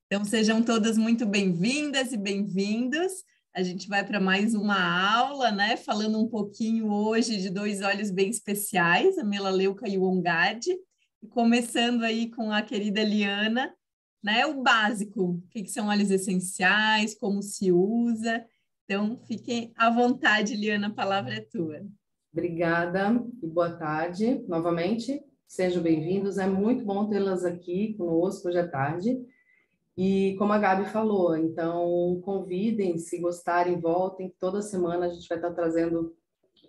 Então, sejam todas muito bem-vindas e bem-vindos. A gente vai para mais uma aula, né? Falando um pouquinho hoje de dois óleos bem especiais, a melaleuca e o Ongard. E começando aí com a querida Liana, né? O básico, o que são óleos essenciais, como se usa. Então, fiquem à vontade, Liana, a palavra é tua. Obrigada e boa tarde novamente. Sejam bem-vindos. É muito bom tê-las aqui conosco hoje à tarde. E como a Gabi falou, então convidem, se gostarem, voltem. Toda semana a gente vai estar trazendo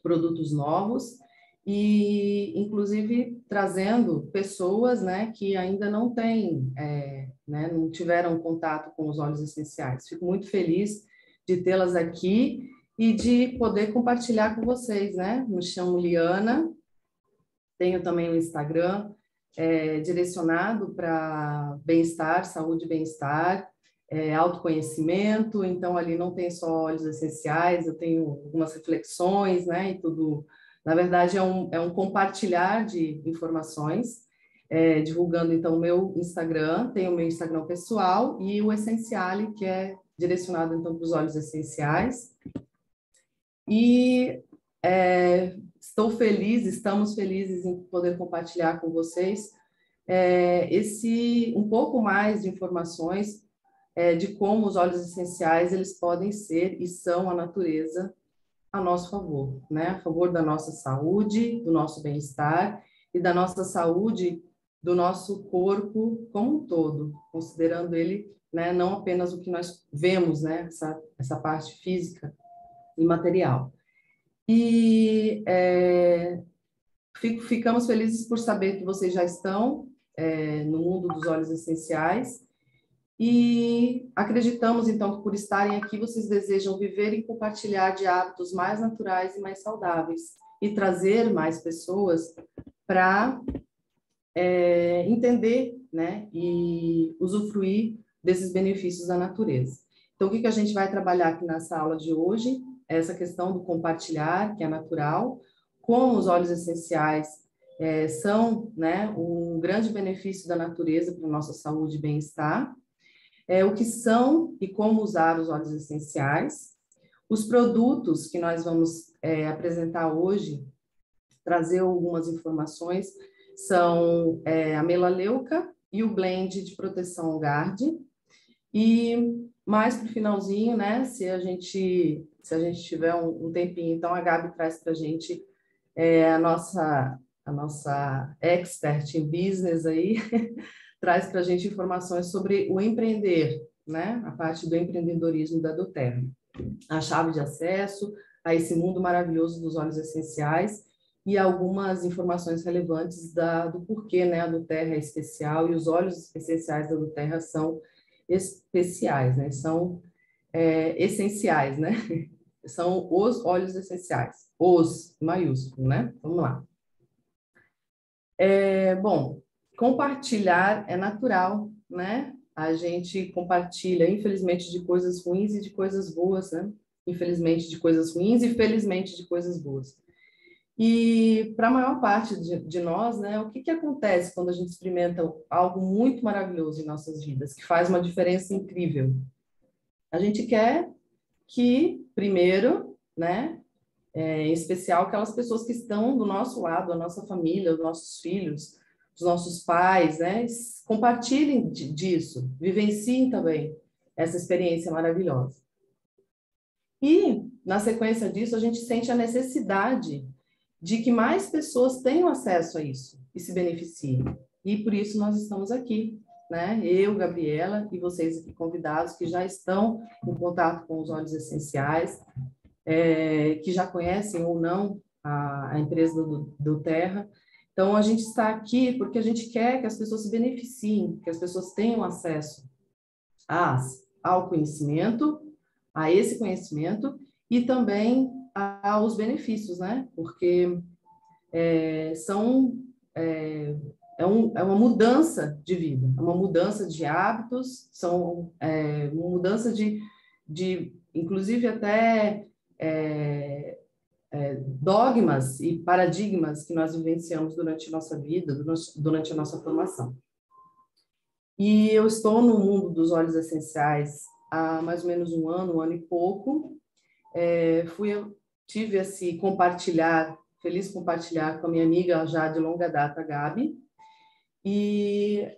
produtos novos e, inclusive, trazendo pessoas, né, que ainda não têm, né, não tiveram contato com os óleos essenciais. Fico muito feliz de tê-las aqui e de poder compartilhar com vocês, né? Me chamo Liana, tenho também um Instagram direcionado para bem-estar, saúde e bem-estar, autoconhecimento, então ali não tem só óleos essenciais, eu tenho algumas reflexões, né, e tudo, na verdade é um compartilhar de informações, divulgando então o meu Instagram, tem o meu Instagram pessoal e o Essenciale, que é direcionado então para os óleos essenciais, e estamos felizes em poder compartilhar com vocês um pouco mais de informações de como os óleos essenciais eles podem ser e são a natureza a nosso favor, né? A favor da nossa saúde, do nosso bem-estar e da nossa saúde do nosso corpo como um todo, considerando ele, né, não apenas o que nós vemos, né, essa parte física e material. E ficamos felizes por saber que vocês já estão no mundo dos óleos essenciais e acreditamos, então, que por estarem aqui, vocês desejam viver e compartilhar de hábitos mais naturais e mais saudáveis e trazer mais pessoas para entender, né, e usufruir desses benefícios da natureza. Então, o que a gente vai trabalhar aqui nessa aula de hoje? Essa questão do compartilhar, que é natural, como os óleos essenciais são, né, um grande benefício da natureza para a nossa saúde e bem-estar, o que são e como usar os óleos essenciais, os produtos que nós vamos apresentar hoje, trazer algumas informações, são a melaleuca e o blend de proteção Ongard, e mais para o finalzinho, né, se a gente tiver um tempinho, então a Gabi traz para a gente a nossa expert em business aí, traz para a gente informações sobre o empreender, né, a parte do empreendedorismo da doTERRA, a chave de acesso a esse mundo maravilhoso dos óleos essenciais e algumas informações relevantes do porquê, né, a doTERRA é especial e os óleos essenciais da doTERRA são especiais, né? São essenciais, né? São os óleos essenciais, os maiúsculo, né? Vamos lá. Bom, compartilhar é natural, né? A gente compartilha, infelizmente, de coisas ruins e de coisas boas, né? Infelizmente, de coisas ruins e felizmente de coisas boas. E para a maior parte de nós, né, o que acontece quando a gente experimenta algo muito maravilhoso em nossas vidas, que faz uma diferença incrível? A gente quer que, primeiro, né, em especial aquelas pessoas que estão do nosso lado, a nossa família, os nossos filhos, os nossos pais, né, compartilhem disso, vivenciem também essa experiência maravilhosa. E, na sequência disso, a gente sente a necessidade de que mais pessoas tenham acesso a isso e se beneficiem. E por isso nós estamos aqui, né? Eu, Gabriela e vocês aqui convidados que já estão em contato com os óleos essenciais, que já conhecem ou não a empresa do doTERRA. Então, a gente está aqui porque a gente quer que as pessoas se beneficiem, que as pessoas tenham acesso ao conhecimento, a esse conhecimento e também aos benefícios, né? Porque é uma mudança de vida, é uma mudança de hábitos, uma mudança inclusive até dogmas e paradigmas que nós vivenciamos durante a nossa vida, durante a nossa formação. E eu estou no mundo dos óleos essenciais há mais ou menos um ano e pouco. Tive esse feliz compartilhar com a minha amiga já de longa data, Gabi, e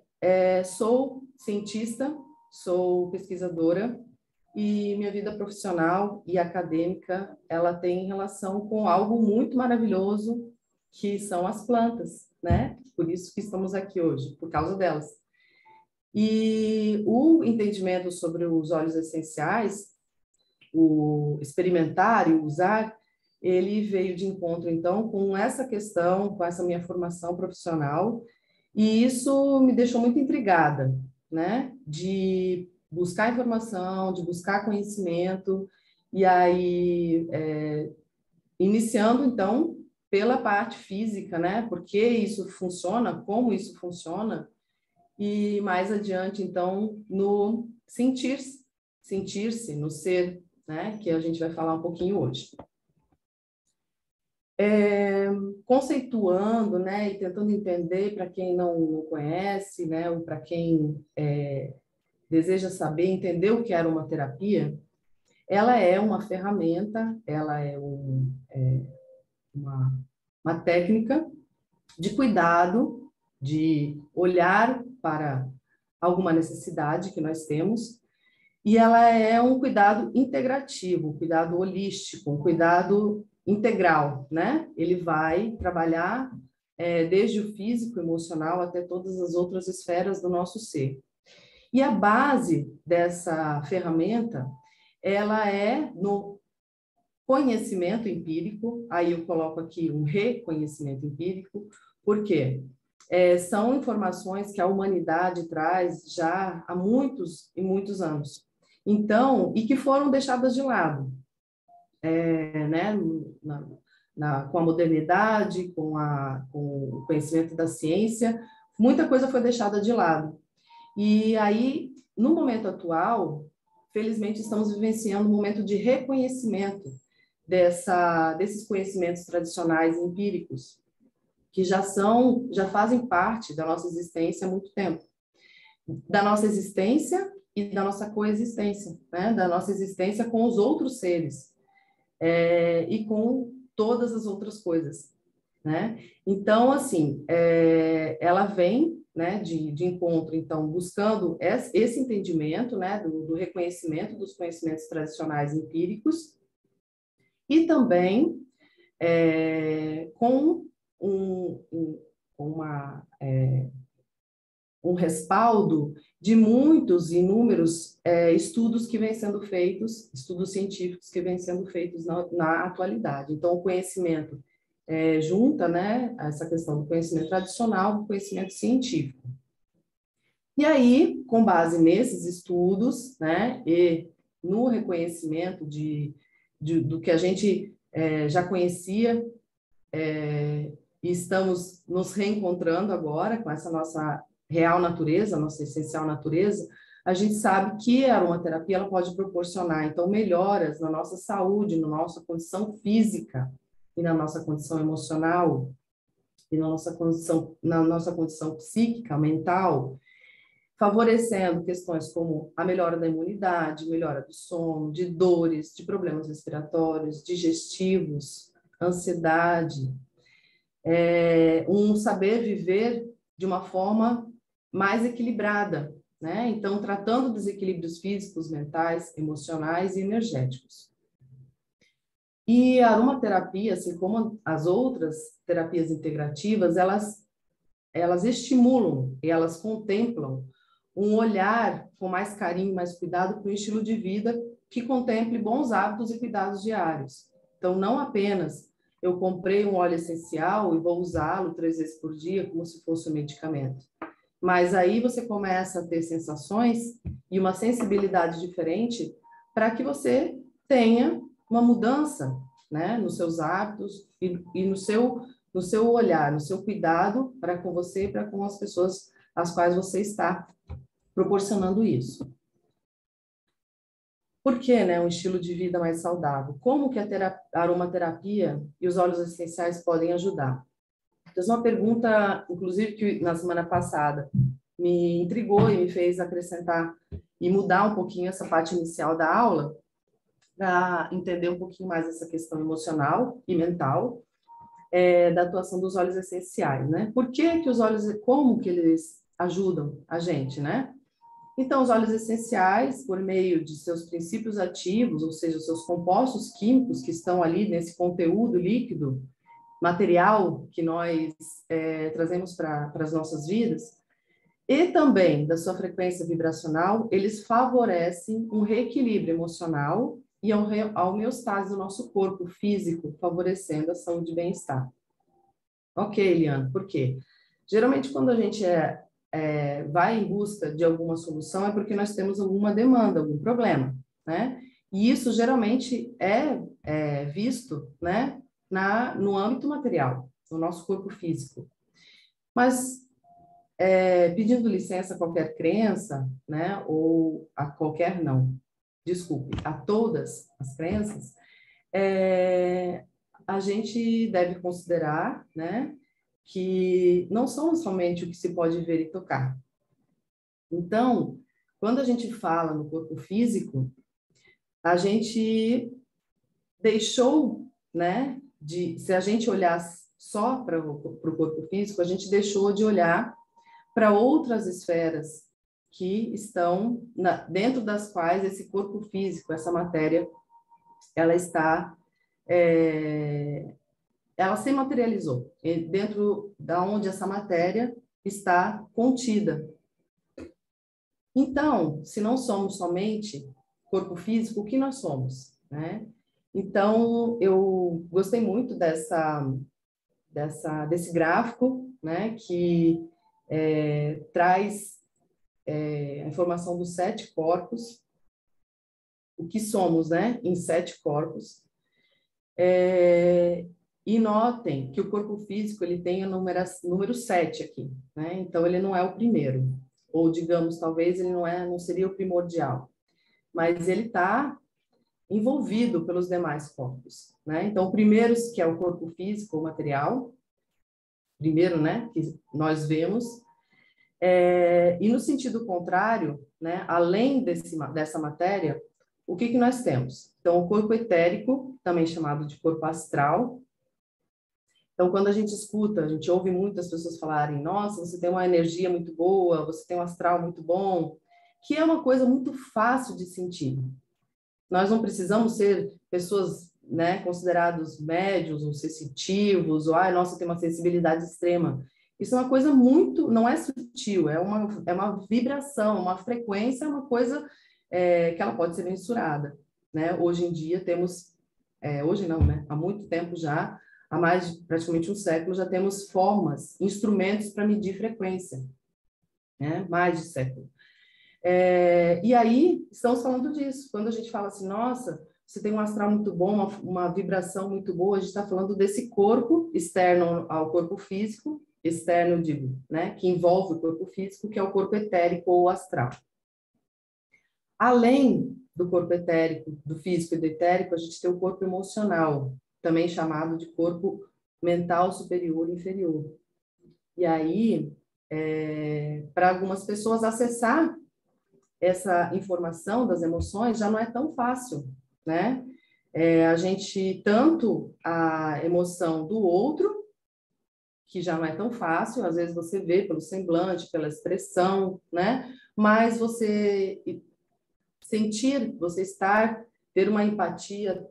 sou cientista, sou pesquisadora, e minha vida profissional e acadêmica, ela tem relação com algo muito maravilhoso, que são as plantas, né? Por isso que estamos aqui hoje, por causa delas. E o entendimento sobre os óleos essenciais, o experimentar e usar, ele veio de encontro, então, com essa questão, com essa minha formação profissional, e isso me deixou muito intrigada, né? De buscar informação, de buscar conhecimento, e aí, iniciando, então, pela parte física, né? Por que isso funciona, como isso funciona, e mais adiante, então, no sentir-se, no ser, né? Que a gente vai falar um pouquinho hoje. Conceituando, né, e tentando entender para quem não conhece, né, ou para quem deseja saber, entender o que é aromaterapia, ela é uma ferramenta, ela é uma técnica de cuidado, de olhar para alguma necessidade que nós temos, e ela é um cuidado integrativo, um cuidado holístico, um cuidado integral, né? Ele vai trabalhar desde o físico, emocional, até todas as outras esferas do nosso ser. E a base dessa ferramenta, ela é no conhecimento empírico, aí eu coloco aqui um reconhecimento empírico, por quê? São informações que a humanidade traz já há muitos e muitos anos. Então, e que foram deixadas de lado, né, com a modernidade, com o conhecimento da ciência, muita coisa foi deixada de lado. E aí, no momento atual, felizmente estamos vivenciando um momento de reconhecimento desses conhecimentos tradicionais empíricos, que já fazem parte da nossa existência há muito tempo. Da nossa existência e da nossa coexistência, né? Da nossa existência com os outros seres e com todas as outras coisas, né? Então, assim, ela vem, né, de encontro, então, buscando esse entendimento, né, do reconhecimento dos conhecimentos tradicionais empíricos e também com um respaldo de muitos inúmeros estudos que vêm sendo feitos, estudos científicos que vêm sendo feitos na atualidade. Então, o conhecimento junta, né, essa questão do conhecimento tradicional com o conhecimento científico. E aí, com base nesses estudos, né, e no reconhecimento do que a gente já conhecia, e estamos nos reencontrando agora com essa nossa real natureza, nossa essencial natureza, a gente sabe que a aromaterapia ela pode proporcionar, então, melhoras na nossa saúde, na nossa condição física e na nossa condição emocional e na nossa condição psíquica, mental, favorecendo questões como a melhora da imunidade, melhora do sono, de dores, de problemas respiratórios, digestivos, ansiedade, um saber viver de uma forma mais equilibrada, né? Então, tratando desequilíbrios físicos, mentais, emocionais e energéticos. E a aromaterapia, assim como as outras terapias integrativas, elas estimulam e elas contemplam um olhar com mais carinho, mais cuidado para o estilo de vida que contemple bons hábitos e cuidados diários. Então, não apenas eu comprei um óleo essencial e vou usá-lo 3 vezes por dia como se fosse um medicamento. Mas aí você começa a ter sensações e uma sensibilidade diferente para que você tenha uma mudança, né, nos seus hábitos e no seu olhar, no seu cuidado para com você e para com as pessoas às quais você está proporcionando isso. Por que, né, um estilo de vida mais saudável? Como que a aromaterapia e os óleos essenciais podem ajudar? Fiz uma pergunta, inclusive, que na semana passada me intrigou e me fez acrescentar e mudar um pouquinho essa parte inicial da aula, para entender um pouquinho mais essa questão emocional e mental, da atuação dos óleos essenciais, né? Por que que os óleos, como que eles ajudam a gente, né? Então, os óleos essenciais, por meio de seus princípios ativos, ou seja, seus compostos químicos que estão ali nesse conteúdo líquido, material que nós trazemos para as nossas vidas, e também da sua frequência vibracional, eles favorecem um reequilíbrio emocional e a homeostase do nosso corpo físico, favorecendo a saúde e bem-estar. Ok, Eliana, por quê? Geralmente, quando a gente vai em busca de alguma solução, é porque nós temos alguma demanda, algum problema, né? E isso geralmente é visto, né, no âmbito material, no nosso corpo físico. Mas, pedindo licença a qualquer crença, né, ou a qualquer não, desculpe, a todas as crenças, a gente deve considerar, né, que não são somente o que se pode ver e tocar. Então, quando a gente fala no corpo físico, a gente deixou, né, se a gente olhar só para o corpo físico, a gente deixou de olhar para outras esferas que estão dentro das quais esse corpo físico, essa matéria, ela está, ela se materializou, dentro da onde essa matéria está contida. Então, se não somos somente corpo físico, o que nós somos, né? Então, eu gostei muito desse gráfico, né, que traz a informação dos 7 corpos, o que somos, né, em 7 corpos. E notem que o corpo físico ele tem o número 7 aqui, né? Então, ele não é o primeiro, ou digamos, talvez ele não seria o primordial, mas ele está envolvido pelos demais corpos, né? Então, o primeiro, que é o corpo físico, o material, primeiro, né, que nós vemos, e no sentido contrário, né, além dessa matéria, o que nós temos? Então, o corpo etérico, também chamado de corpo astral. Então, quando a gente escuta, a gente ouve muitas pessoas falarem, nossa, você tem uma energia muito boa, você tem um astral muito bom, que é uma coisa muito fácil de sentir. Nós não precisamos ser pessoas, né, considerados médios ou sensitivos, ou, nossa, tem uma sensibilidade extrema. Isso é uma coisa não é sutil, é uma vibração, uma frequência, uma coisa que ela pode ser mensurada, né? Hoje em dia temos, hoje não, né? Há muito tempo já, há mais de praticamente um século, já temos formas, instrumentos para medir frequência, né? Mais de século. E aí, estamos falando disso. Quando a gente fala assim, nossa, você tem um astral muito bom, uma vibração muito boa, a gente está falando desse corpo externo ao corpo físico, externo, digo, né, que envolve o corpo físico, que é o corpo etérico ou astral. Além do corpo etérico, do físico e do etérico, a gente tem o corpo emocional, também chamado de corpo mental superior e inferior. E aí, para algumas pessoas acessar essa informação das emoções já não é tão fácil, né? A gente, tanto a emoção do outro, que já não é tão fácil, às vezes você vê pelo semblante, pela expressão, né? Mas você sentir, ter uma empatia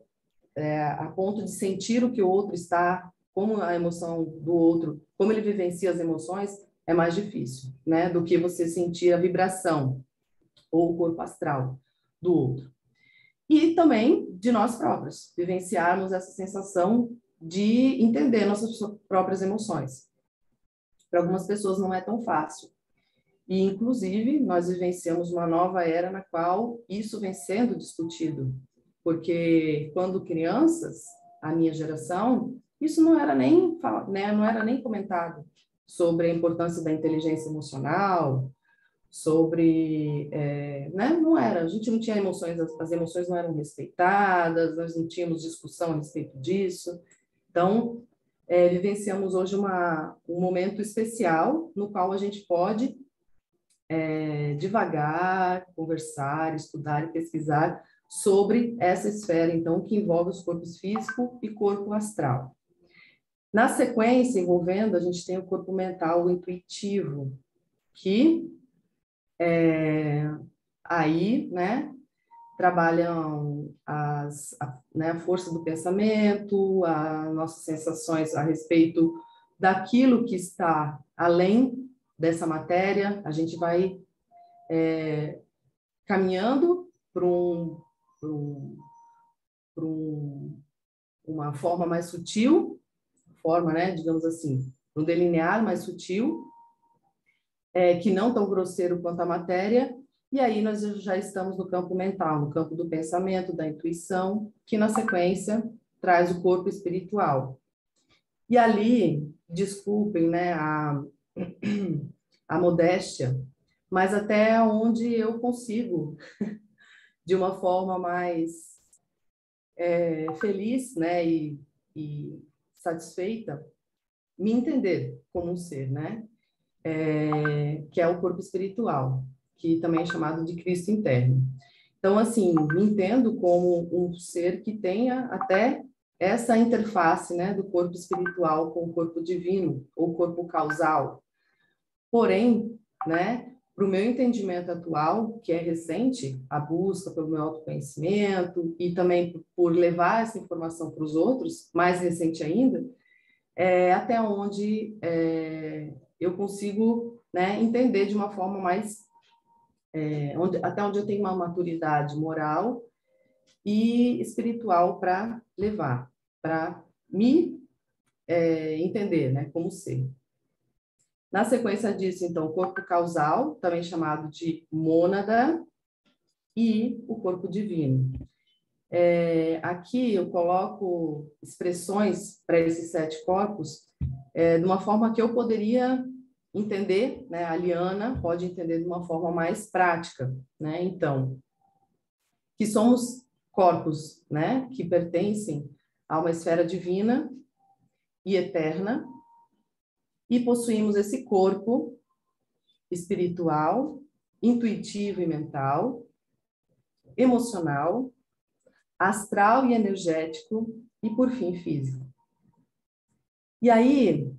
a ponto de sentir o que o outro está, como a emoção do outro, como ele vivencia as emoções, é mais difícil, né? Do que você sentir a vibração ou o corpo astral do outro. E também de nós próprios, vivenciarmos essa sensação de entender nossas próprias emoções. Para algumas pessoas não é tão fácil. E, inclusive, nós vivenciamos uma nova era na qual isso vem sendo discutido. Porque, quando crianças, a minha geração, isso não era nem, né, não era nem comentado sobre a importância da inteligência emocional, sobre, né, não era, a gente não tinha emoções, as emoções não eram respeitadas, nós não tínhamos discussão a respeito disso. Então, vivenciamos hoje um momento especial no qual a gente pode devagar, conversar, estudar e pesquisar sobre essa esfera, então, que envolve os corpos físico e corpo astral. Na sequência, envolvendo, a gente tem o corpo mental, o intuitivo, que aí, né, trabalham a força do pensamento, as nossas sensações a respeito daquilo que está além dessa matéria. A gente vai caminhando para uma forma mais sutil, né, digamos assim, um delinear mais sutil, que não tão grosseiro quanto a matéria, e aí nós já estamos no campo mental, no campo do pensamento, da intuição, que na sequência traz o corpo espiritual. E ali, desculpem, né, a modéstia, mas até onde eu consigo, de uma forma mais feliz, né, e satisfeita, me entender como um ser, né, que é o corpo espiritual, que também é chamado de Cristo interno. Então, assim, me entendo como um ser que tenha até essa interface, né, do corpo espiritual com o corpo divino, ou corpo causal. Porém, né, para o meu entendimento atual, que é recente, a busca pelo meu autoconhecimento e também por levar essa informação para os outros, mais recente ainda, até onde eu consigo, né, entender de uma forma mais até onde eu tenho uma maturidade moral e espiritual para levar, para me entender, né, como ser. Na sequência disso, então, o corpo causal, também chamado de mônada, e o corpo divino. Aqui eu coloco expressões para esses 7 corpos de uma forma que eu poderia entender, né? A Liana pode entender de uma forma mais prática, né? Então, que somos corpos, né, que pertencem a uma esfera divina e eterna, e possuímos esse corpo espiritual, intuitivo e mental, emocional, astral e energético, e, por fim, físico. E aí,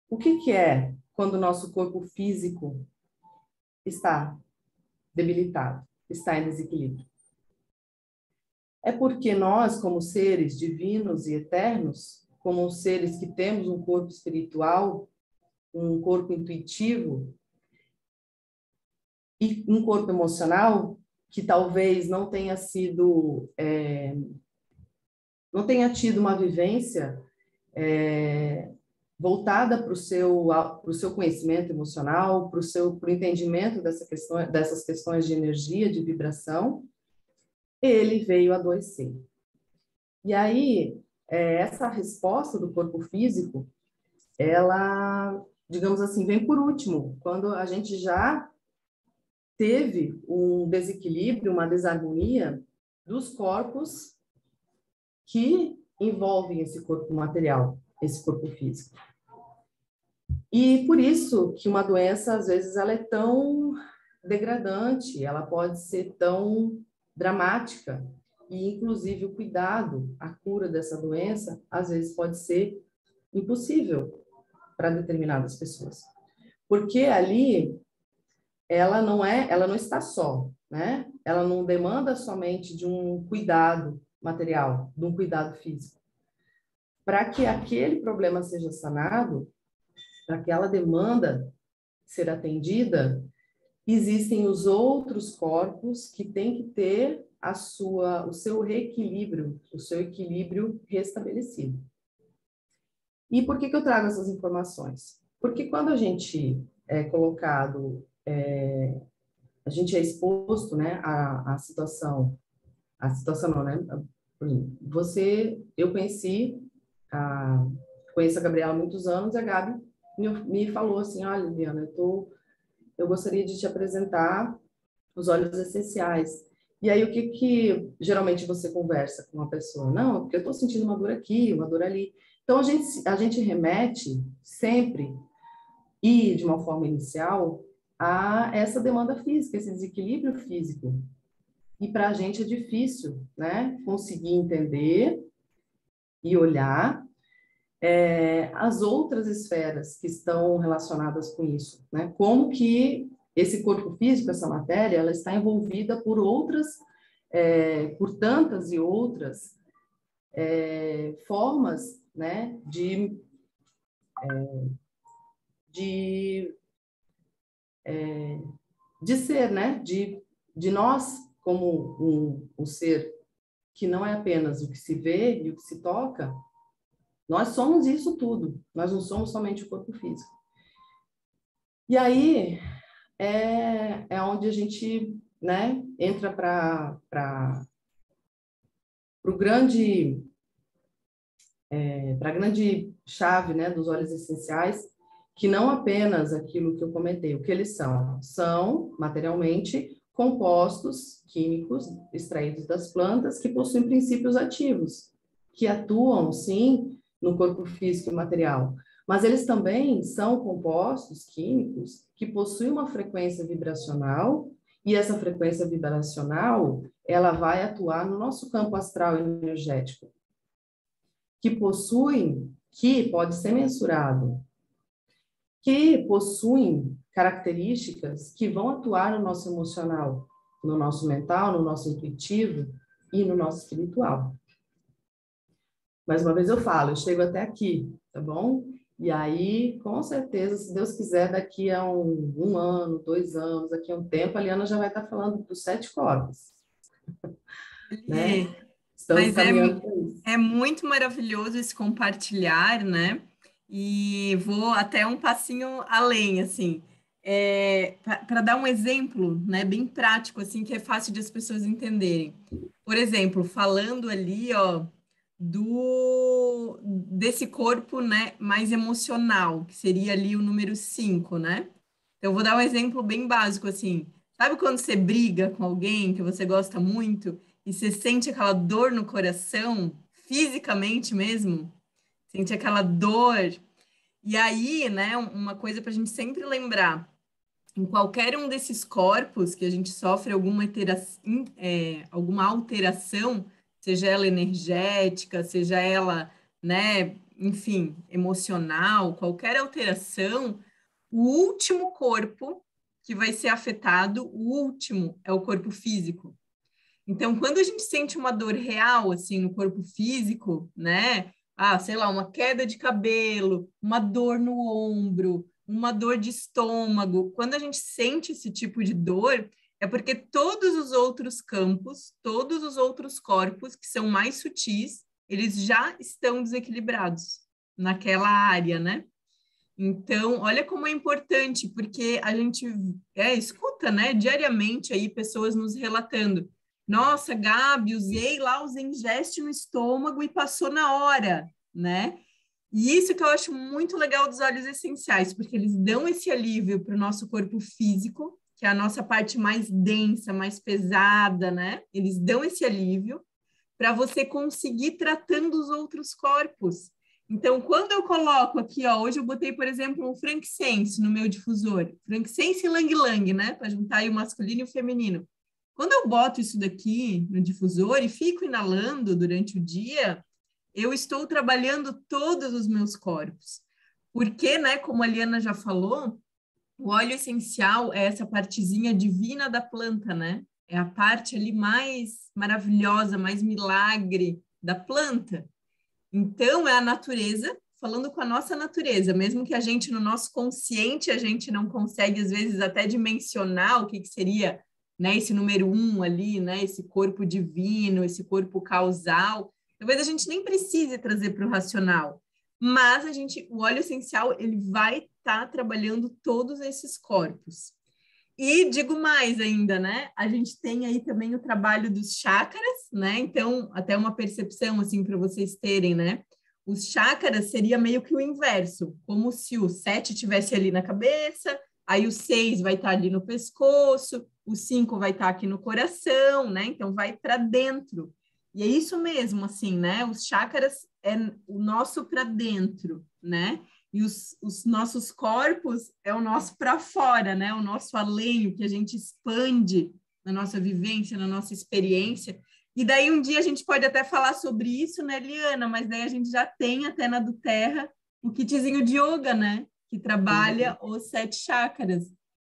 o que é quando o nosso corpo físico está debilitado, está em desequilíbrio? É porque nós, como seres divinos e eternos, como seres que temos um corpo espiritual, um corpo intuitivo e um corpo emocional, que talvez não tenha sido, não tenha tido uma vivência voltada para o seu conhecimento emocional, para o entendimento dessas questões de energia, de vibração, ele veio adoecer. E aí, essa resposta do corpo físico, ela, digamos assim, vem por último, quando a gente já teve um desequilíbrio, uma desarmonia dos corpos que envolvem esse corpo material, esse corpo físico. E por isso que uma doença, às vezes, ela é tão degradante, ela pode ser tão dramática, e inclusive o cuidado, a cura dessa doença, às vezes pode ser impossível para determinadas pessoas. Porque ali ela não está só, né? Ela não demanda somente de um cuidado material, de um cuidado físico. Para que aquele problema seja sanado, para aquela demanda ser atendida, existem os outros corpos que têm que ter o seu reequilíbrio, o seu equilíbrio restabelecido. E por que eu trago essas informações? Porque quando a gente é colocado, a gente é exposto, né, à situação não, né? Eu conheço a Gabriela há muitos anos, e a Gabi me falou assim, olha, Liana, eu gostaria de te apresentar os óleos essenciais. E aí, o que geralmente você conversa com uma pessoa? Não, porque eu estou sentindo uma dor aqui, uma dor ali. Então, a gente remete sempre, e de uma forma inicial, a essa demanda física, esse desequilíbrio físico. E para a gente é difícil, né, conseguir entender e olhar as outras esferas que estão relacionadas com isso, né? Como que esse corpo físico, essa matéria, ela está envolvida por outras, por tantas e outras formas, né, de, de ser, né, de nós como um ser que não é apenas o que se vê e o que se toca, nós somos isso tudo, nós não somos somente o corpo físico. E aí é onde a gente, né, entra para o grande, para a grande chave, né, dos óleos essenciais, que não apenas aquilo que eu comentei, o que eles são materialmente compostos químicos extraídos das plantas que possuem princípios ativos, que atuam, sim, no corpo físico e material, mas eles também são compostos químicos que possuem uma frequência vibracional, e essa frequência vibracional, ela vai atuar no nosso campo astral energético, que pode ser mensurado, que possuem características que vão atuar no nosso emocional, no nosso mental, no nosso intuitivo e no nosso espiritual. Mais uma vez eu falo, eu chego até aqui, tá bom? E aí, com certeza, se Deus quiser, daqui a um ano, 2 anos, daqui a um tempo, a Liana já vai estar falando dos 7 corpos, né? Estamos Mas caminhando para isso. é muito maravilhoso esse compartilhar, né? E vou até um passinho além, assim, para dar um exemplo, né, bem prático, assim, que é fácil de as pessoas entenderem. Por exemplo, falando ali, ó, desse corpo, né, mais emocional, que seria ali o número 5, né? Então, eu vou dar um exemplo bem básico, assim. Sabe quando você briga com alguém que você gosta muito e você sente aquela dor no coração, fisicamente mesmo? Sente aquela dor. E aí, né, uma coisa para a gente sempre lembrar: em qualquer um desses corpos que a gente sofre alguma alteração, seja ela energética, seja ela, né, enfim, emocional, qualquer alteração, o último corpo que vai ser afetado, o último é o corpo físico. Então, quando a gente sente uma dor real, assim, no corpo físico, né? Ah, sei lá, uma queda de cabelo, uma dor no ombro, uma dor de estômago. Quando a gente sente esse tipo de dor, é porque todos os outros campos, todos os outros corpos que são mais sutis, eles já estão desequilibrados naquela área, né? Então, olha como é importante, porque a gente escuta, né, diariamente aí pessoas nos relatando: nossa, Gabi, usei lá os Zengest no estômago e passou na hora, né? E isso que eu acho muito legal dos óleos essenciais, porque eles dão esse alívio para o nosso corpo físico, que é a nossa parte mais densa, mais pesada, né? Eles dão esse alívio para você conseguir tratando os outros corpos. Então, quando eu coloco aqui, ó, hoje eu botei, por exemplo, um frankincense no meu difusor, frankincense e lang-lang, né, para juntar aí o masculino e o feminino. Quando eu boto isso daqui no difusor e fico inalando durante o dia, eu estou trabalhando todos os meus corpos. Porque, né, como a Liana já falou, o óleo essencial é essa partezinha divina da planta, né? É a parte ali mais maravilhosa, mais milagre da planta. Então, é a natureza falando com a nossa natureza, mesmo que a gente, no nosso consciente, a gente não consegue, às vezes, até dimensionar o que seria, né, esse número 1 ali, né, esse corpo divino, esse corpo causal. Talvez a gente nem precise trazer para o racional, mas o óleo essencial, ele vai estar trabalhando todos esses corpos. E digo mais ainda, né? A gente tem aí também o trabalho dos chakras, né? Então, até uma percepção assim para vocês terem, né? Os chakras seria meio que o inverso, como se o 7 tivesse ali na cabeça, aí o 6 vai estar ali no pescoço, o 5 vai estar aqui no coração, né? Então vai para dentro. E é isso mesmo, assim, né? Os chakras é o nosso para dentro, né? E os nossos corpos é o nosso para fora, né? O nosso além, o que a gente expande na nossa vivência, na nossa experiência. E daí um dia a gente pode até falar sobre isso, né, Liana? Mas daí a gente já tem até na do Terra o kitzinho de yoga, né? Que trabalha os 7 chakras.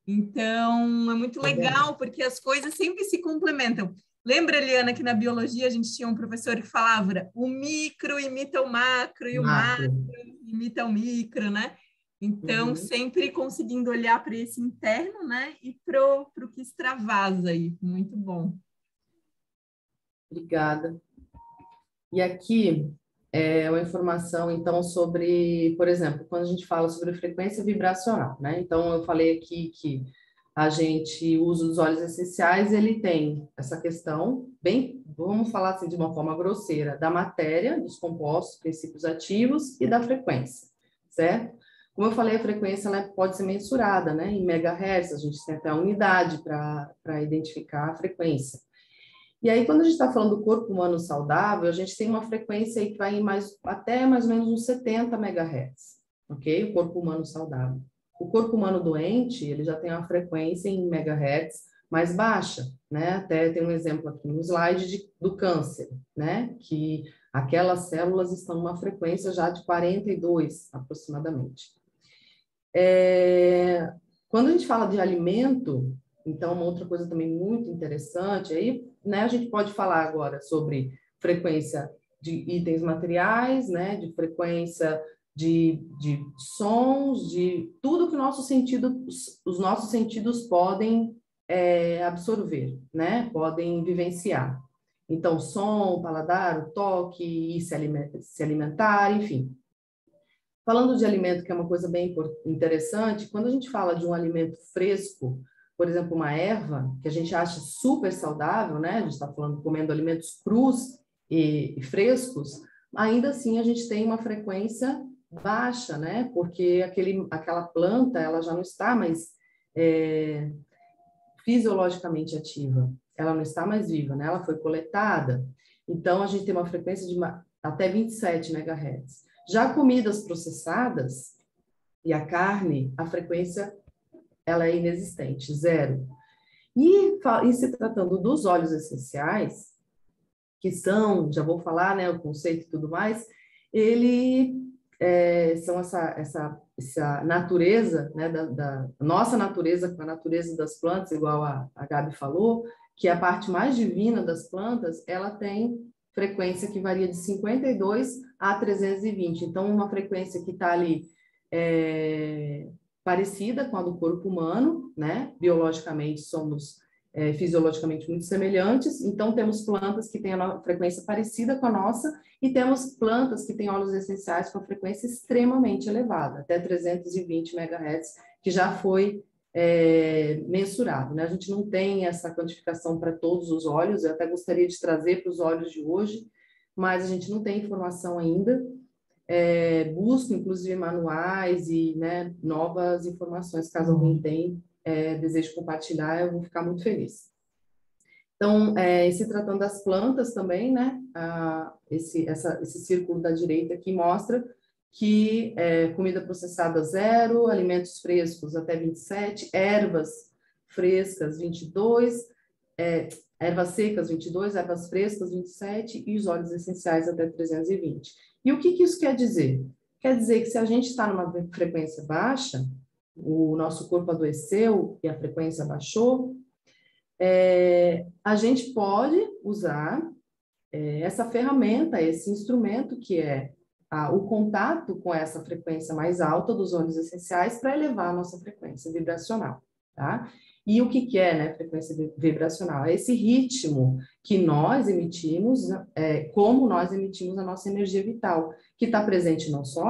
Então, é muito legal, porque as coisas sempre se complementam. Lembra, Eliana, que na biologia a gente tinha um professor que falava o micro imita o macro e o macro Macro. imita o micro, né? Então, Uhum. sempre conseguindo olhar para esse interno, né? E para o que extravasa aí. Muito bom. Obrigada. E aqui é uma informação, então, sobre, por exemplo, quando a gente fala sobre frequência vibracional, né? Então, eu falei aqui que a gente usa os óleos essenciais, ele tem essa questão, bem, vamos falar assim de uma forma grosseira, da matéria, dos compostos, princípios ativos e da frequência, certo? Como eu falei, a frequência ela pode ser mensurada, né? Em megahertz, a gente tem até a unidade para identificar a frequência. E aí, quando a gente está falando do corpo humano saudável, a gente tem uma frequência aí que vai em até mais ou menos uns 70 megahertz, ok? O corpo humano saudável. O corpo humano doente, ele já tem uma frequência em megahertz mais baixa, né? Até tem um exemplo aqui no slide do câncer, né? Que aquelas células estão numa frequência já de 42, aproximadamente. Quando a gente fala de alimento, então, uma outra coisa também muito interessante, aí, né, a gente pode falar agora sobre frequência de itens materiais, né, de frequência de sons, de tudo que os nossos sentidos podem absorver, né, podem vivenciar. Então, som, o paladar, o toque, e se alimentar, enfim. Falando de alimento, que é uma coisa bem interessante, quando a gente fala de um alimento fresco, por exemplo, uma erva, que a gente acha super saudável, né? A gente está falando comendo alimentos crus e frescos, ainda assim a gente tem uma frequência baixa, né? Porque aquela planta, ela já não está mais fisiologicamente ativa, ela não está mais viva, né? Ela foi coletada. Então, a gente tem uma frequência de até 27 megahertz. Já comidas processadas e a carne, a frequência ela é inexistente, zero. E se tratando dos óleos essenciais, que são, já vou falar, né, o conceito e tudo mais, ele são essa natureza, né, da nossa natureza com a natureza das plantas, igual a Gabi falou, que a parte mais divina das plantas, ela tem frequência que varia de 52 a 320. Então, uma frequência que está ali parecida com a do corpo humano, né? Biologicamente somos fisiologicamente muito semelhantes, então temos plantas que têm a frequência parecida com a nossa e temos plantas que têm óleos essenciais com a frequência extremamente elevada, até 320 MHz, que já foi mensurado, né? A gente não tem essa quantificação para todos os óleos, eu até gostaria de trazer para os óleos de hoje, mas a gente não tem informação ainda. Busco, inclusive, manuais e, né, novas informações, caso alguém tenha, desejo compartilhar, eu vou ficar muito feliz. Então, se tratando das plantas também, né, esse círculo da direita aqui mostra que comida processada 0, alimentos frescos até 27, ervas frescas 22, ervas secas 22, ervas frescas 27 e os óleos essenciais até 320. E o que isso quer dizer? Quer dizer que se a gente está numa frequência baixa, o nosso corpo adoeceu e a frequência baixou, a gente pode usar essa ferramenta, esse instrumento que é o contato com essa frequência mais alta dos óleos essenciais para elevar a nossa frequência vibracional, tá? E o que é, né, frequência vibracional? É esse ritmo que nós emitimos, como nós emitimos a nossa energia vital, que está presente não só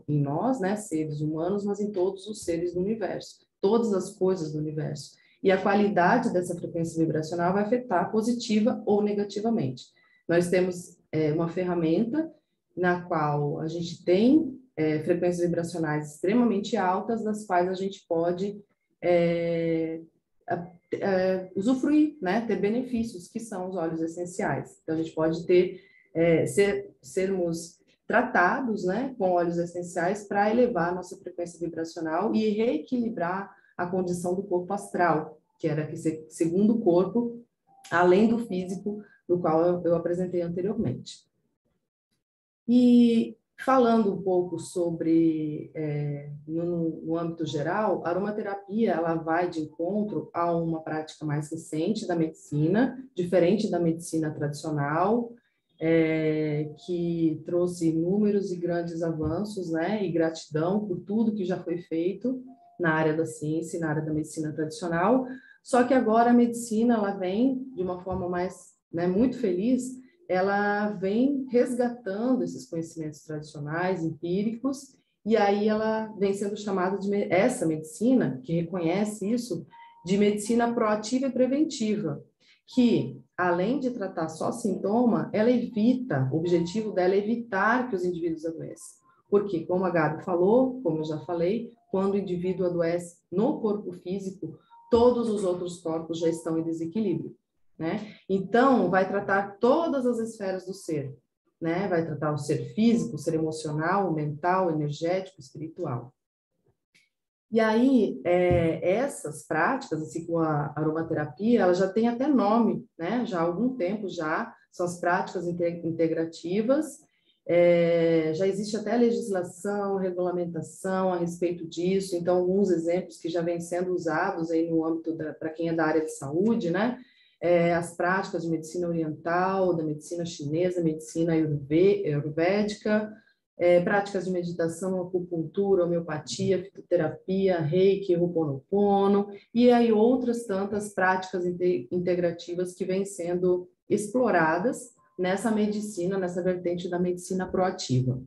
em nós, né, seres humanos, mas em todos os seres do universo, todas as coisas do universo. E a qualidade dessa frequência vibracional vai afetar positiva ou negativamente. Nós temos uma ferramenta na qual a gente tem frequências vibracionais extremamente altas, das quais a gente pode usufruir, né, ter benefícios, que são os óleos essenciais. Então, a gente pode ter, sermos tratados, né, com óleos essenciais para elevar a nossa frequência vibracional e reequilibrar a condição do corpo astral, que era esse segundo corpo, além do físico, do qual eu apresentei anteriormente. E falando um pouco sobre, no âmbito geral, a aromaterapia ela vai de encontro a uma prática mais recente da medicina, diferente da medicina tradicional, que trouxe inúmeros e grandes avanços, né, e gratidão por tudo que já foi feito na área da ciência e na área da medicina tradicional. Só que agora a medicina ela vem de uma forma mais, né, muito feliz, ela vem resgatando esses conhecimentos tradicionais, empíricos, e aí ela vem sendo chamada de essa medicina, que reconhece isso, de medicina proativa e preventiva, que, além de tratar só sintoma, ela evita, o objetivo dela é evitar que os indivíduos adoeçam. Porque, como a Gabi falou, como eu já falei, quando o indivíduo adoece no corpo físico, todos os outros corpos já estão em desequilíbrio, né? Então, vai tratar todas as esferas do ser, né? Vai tratar o ser físico, o ser emocional, o mental, o energético, o espiritual. E aí, essas práticas, assim como a aromaterapia, ela já tem até nome, né? Já há algum tempo já, são as práticas integrativas, já existe até legislação, regulamentação a respeito disso, então alguns exemplos que já vêm sendo usados aí no âmbito para quem é da área de saúde, né? As práticas de medicina oriental, da medicina chinesa, medicina ayurvédica, práticas de meditação, acupuntura, homeopatia, fitoterapia, reiki, ho'oponopono, e aí outras tantas práticas integrativas que vêm sendo exploradas nessa medicina, nessa vertente da medicina proativa.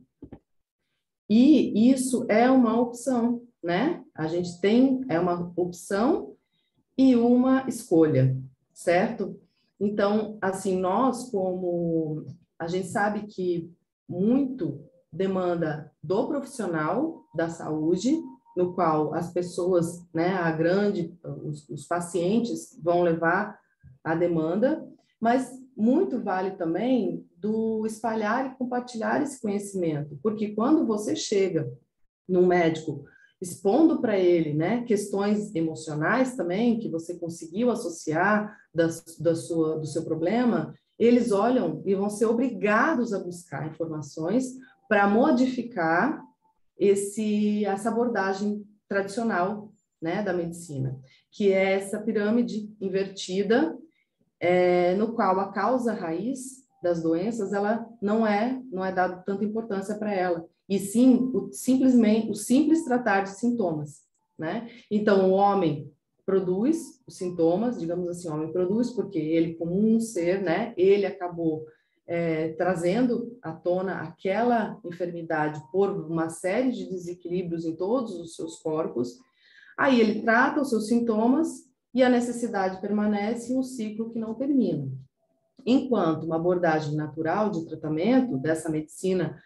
E isso é uma opção, né? A gente tem, uma opção e uma escolha, certo? Então, assim, nós a gente sabe que muito demanda do profissional da saúde, no qual as pessoas, né, os pacientes vão levar a demanda, mas muito vale também do espalhar e compartilhar esse conhecimento, porque quando você chega num médico expondo para ele, né, questões emocionais também, que você conseguiu associar do seu problema, eles olham e vão ser obrigados a buscar informações para modificar essa abordagem tradicional, né, da medicina, que é essa pirâmide invertida, no qual a causa raiz das doenças, ela não é dado tanta importância para ela, e sim o simples tratar de sintomas, né? Então, o homem produz os sintomas, digamos assim, o homem produz porque ele, como um ser, né, ele acabou trazendo à tona aquela enfermidade por uma série de desequilíbrios em todos os seus corpos, aí ele trata os seus sintomas e a necessidade permanece em um ciclo que não termina. Enquanto uma abordagem natural de tratamento dessa medicina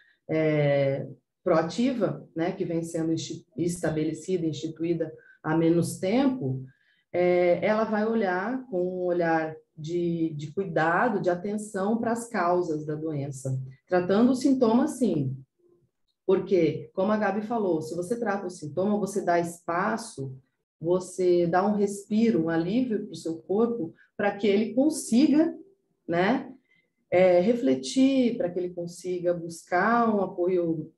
proativa, né, que vem sendo estabelecida, instituída há menos tempo, ela vai olhar com um olhar de cuidado, de atenção para as causas da doença, tratando o sintoma, sim, porque, como a Gabi falou, se você trata o sintoma, você dá espaço, você dá um respiro, um alívio para o seu corpo, para que ele consiga, né, refletir, para que ele consiga buscar um apoio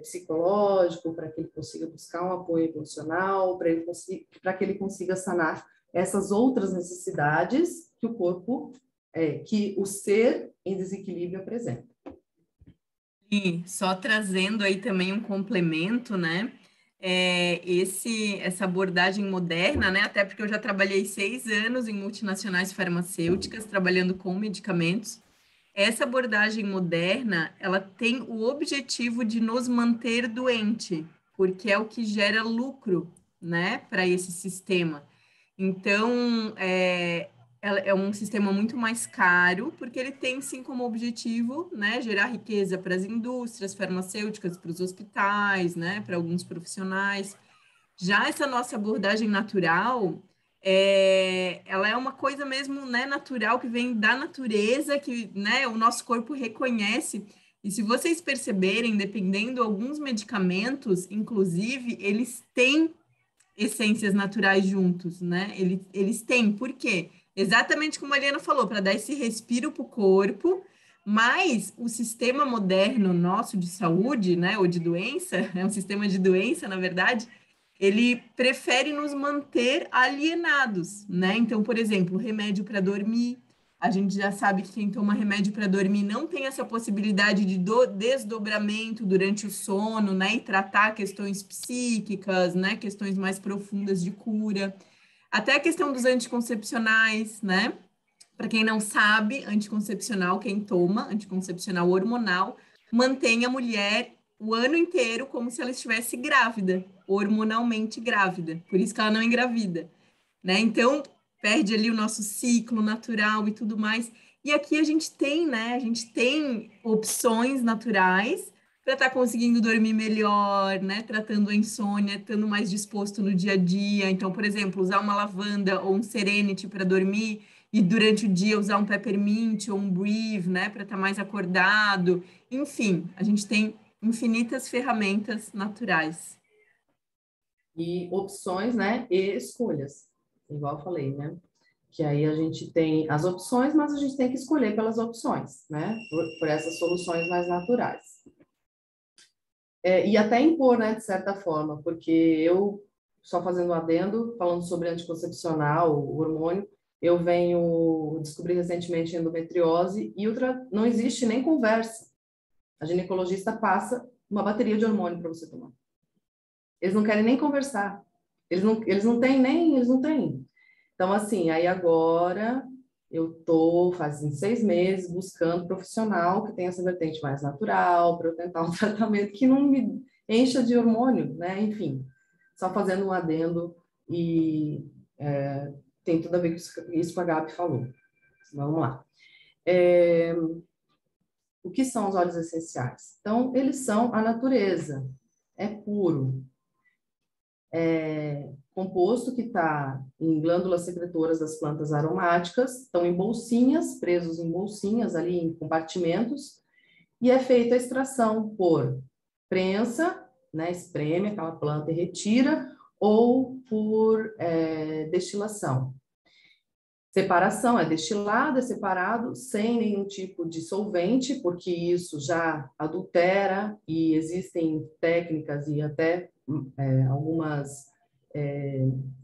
psicológico, para que ele consiga buscar um apoio emocional, para que ele consiga sanar essas outras necessidades que o corpo, que o ser em desequilíbrio apresenta. E só trazendo aí também um complemento, né? Essa abordagem moderna, né? Até porque eu já trabalhei 6 anos em multinacionais farmacêuticas, trabalhando com medicamentos. Essa abordagem moderna, ela tem o objetivo de nos manter doente, porque é o que gera lucro, né, para esse sistema. Então, é um sistema muito mais caro, porque ele tem sim como objetivo, né, gerar riqueza para as indústrias farmacêuticas, para os hospitais, né, para alguns profissionais. Já essa nossa abordagem natural, ela é uma coisa mesmo, né, natural, que vem da natureza, que, né, o nosso corpo reconhece E se vocês perceberem, dependendo alguns medicamentos, inclusive, eles têm essências naturais juntos, né? Eles têm, por quê? Exatamente como a Eliana falou, para dar esse respiro para o corpo, mas o sistema moderno nosso de saúde, né, ou de doença, é um sistema de doença, na verdade, ele prefere nos manter alienados, né? Então, por exemplo, remédio para dormir, a gente já sabe que quem toma remédio para dormir não tem essa possibilidade de desdobramento durante o sono, né? E tratar questões psíquicas, né? Questões mais profundas de cura. Até a questão dos anticoncepcionais, né? Para quem não sabe, anticoncepcional, quem toma, anticoncepcional hormonal, mantém a mulher o ano inteiro como se ela estivesse grávida, hormonalmente grávida. Por isso que ela não engravida, né? Então, perde ali o nosso ciclo natural e tudo mais. E aqui a gente tem, né? A gente tem opções naturais para estar conseguindo dormir melhor, né? Tratando a insônia, estando mais disposto no dia a dia. Então, por exemplo, usar uma lavanda ou um serenity para dormir e durante o dia usar um peppermint ou um breathe, né? Para estar mais acordado. Enfim, a gente tem infinitas ferramentas naturais. E opções, né, e escolhas, igual eu falei, né? Que aí a gente tem as opções, mas a gente tem que escolher pelas opções, né? Por essas soluções mais naturais. E até impor, né, de certa forma, porque eu, só fazendo um adendo, falando sobre anticoncepcional, o hormônio, eu descobri recentemente endometriose e não existe nem conversa. A ginecologista passa uma bateria de hormônio para você tomar. Eles não querem nem conversar. Eles não têm. Então, assim, aí agora eu estou fazendo 6 meses buscando profissional que tenha essa vertente mais natural para eu tentar um tratamento que não me encha de hormônio, né? Enfim, só fazendo um adendo e tem tudo a ver com isso que a Gabi falou. Vamos lá. O que são os óleos essenciais? Então, eles são a natureza. É puro. Composto que está em glândulas secretoras das plantas aromáticas, estão em bolsinhas, presos em bolsinhas ali em compartimentos, e é feita a extração por prensa, né, espreme aquela planta e retira, ou por destilação. Separação é destilado, é separado, sem nenhum tipo de solvente, porque isso já adultera, e existem técnicas e até algumas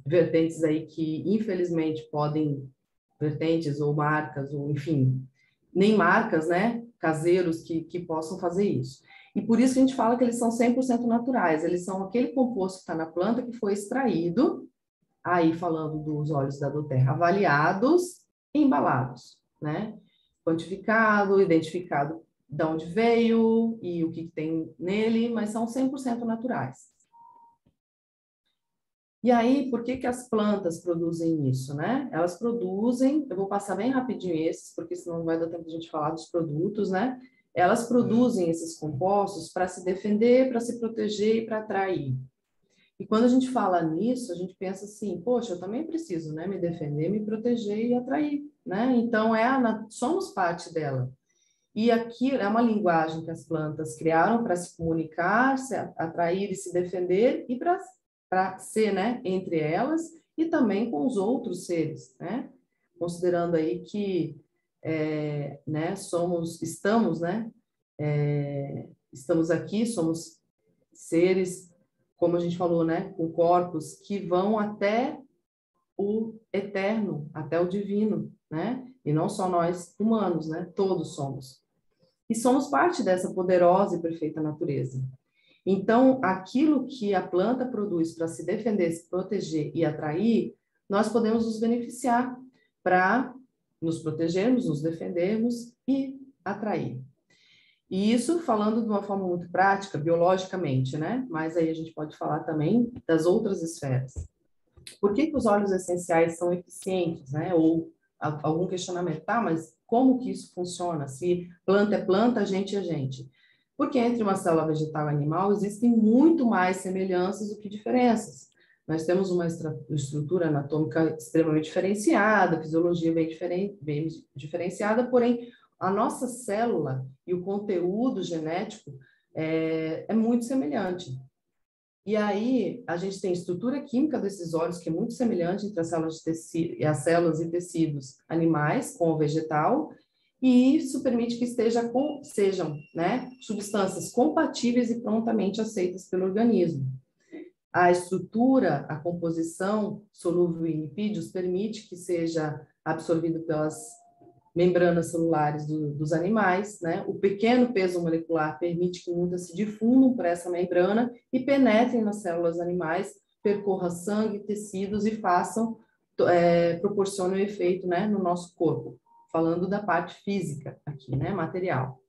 vertentes aí que, infelizmente, vertentes ou marcas, ou enfim, nem marcas, né, caseiros que possam fazer isso. E por isso que a gente fala que eles são 100% naturais, eles são aquele composto que está na planta que foi extraído, aí falando dos óleos da doTERRA, avaliados e embalados, né? Quantificado, identificado de onde veio e o que tem nele, mas são 100% naturais. E aí, por que as plantas produzem isso, né? Elas produzem, eu vou passar bem rapidinho esses, porque senão não vai dar tempo de a gente falar dos produtos, né? Elas produzem esses compostos para se defender, para se proteger e para atrair. E quando a gente fala nisso, a gente pensa assim, poxa, eu também preciso, né, me defender, me proteger e atrair, né? Então, somos parte dela. E aqui é uma linguagem que as plantas criaram para se comunicar, se atrair e se defender, e para ser, né, entre elas e também com os outros seres, né? Considerando aí que, né, estamos aqui, somos seres, como a gente falou, né, com corpos que vão até o eterno, até o divino, né? E não só nós humanos, né? Todos somos. E somos parte dessa poderosa e perfeita natureza. Então, aquilo que a planta produz para se defender, se proteger e atrair, nós podemos nos beneficiar para nos protegermos, nos defendermos e atrair. E isso falando de uma forma muito prática, biologicamente, né? Mas aí a gente pode falar também das outras esferas. Por que os óleos essenciais são eficientes, né? Ou algum questionamento, tá, mas como que isso funciona? Se planta é planta, gente é gente. Porque entre uma célula vegetal e animal existem muito mais semelhanças do que diferenças. Nós temos uma estrutura anatômica extremamente diferenciada, fisiologia bem diferenciada, porém a nossa célula e o conteúdo genético é muito semelhante. E aí, a gente tem estrutura química desses óleos que é muito semelhante entre as células, as células e tecidos animais com o vegetal, e isso permite que sejam, né, substâncias compatíveis e prontamente aceitas pelo organismo. A estrutura, a composição solúvel em lipídios permite que seja absorvido pelas membranas celulares dos animais, né? O pequeno peso molecular permite que muitas se difundam por essa membrana e penetrem nas células animais, percorra sangue, tecidos e proporcionem um efeito, né, no nosso corpo. Falando da parte física aqui, né, material.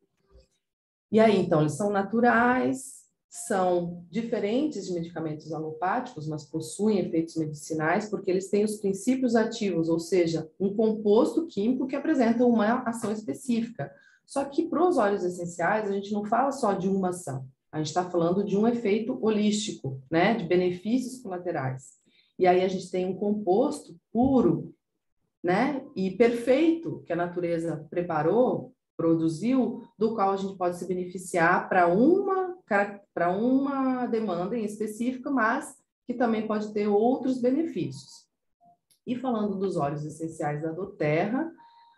E aí, então, eles são naturais, são diferentes de medicamentos alopáticos, mas possuem efeitos medicinais porque eles têm os princípios ativos, ou seja, um composto químico que apresenta uma ação específica. Só que para os óleos essenciais, a gente não fala só de uma ação, a gente está falando de um efeito holístico, né, de benefícios colaterais. E aí a gente tem um composto puro, né, e perfeito que a natureza preparou, produziu, do qual a gente pode se beneficiar para uma demanda em específica, mas que também pode ter outros benefícios. E falando dos óleos essenciais da doTERRA,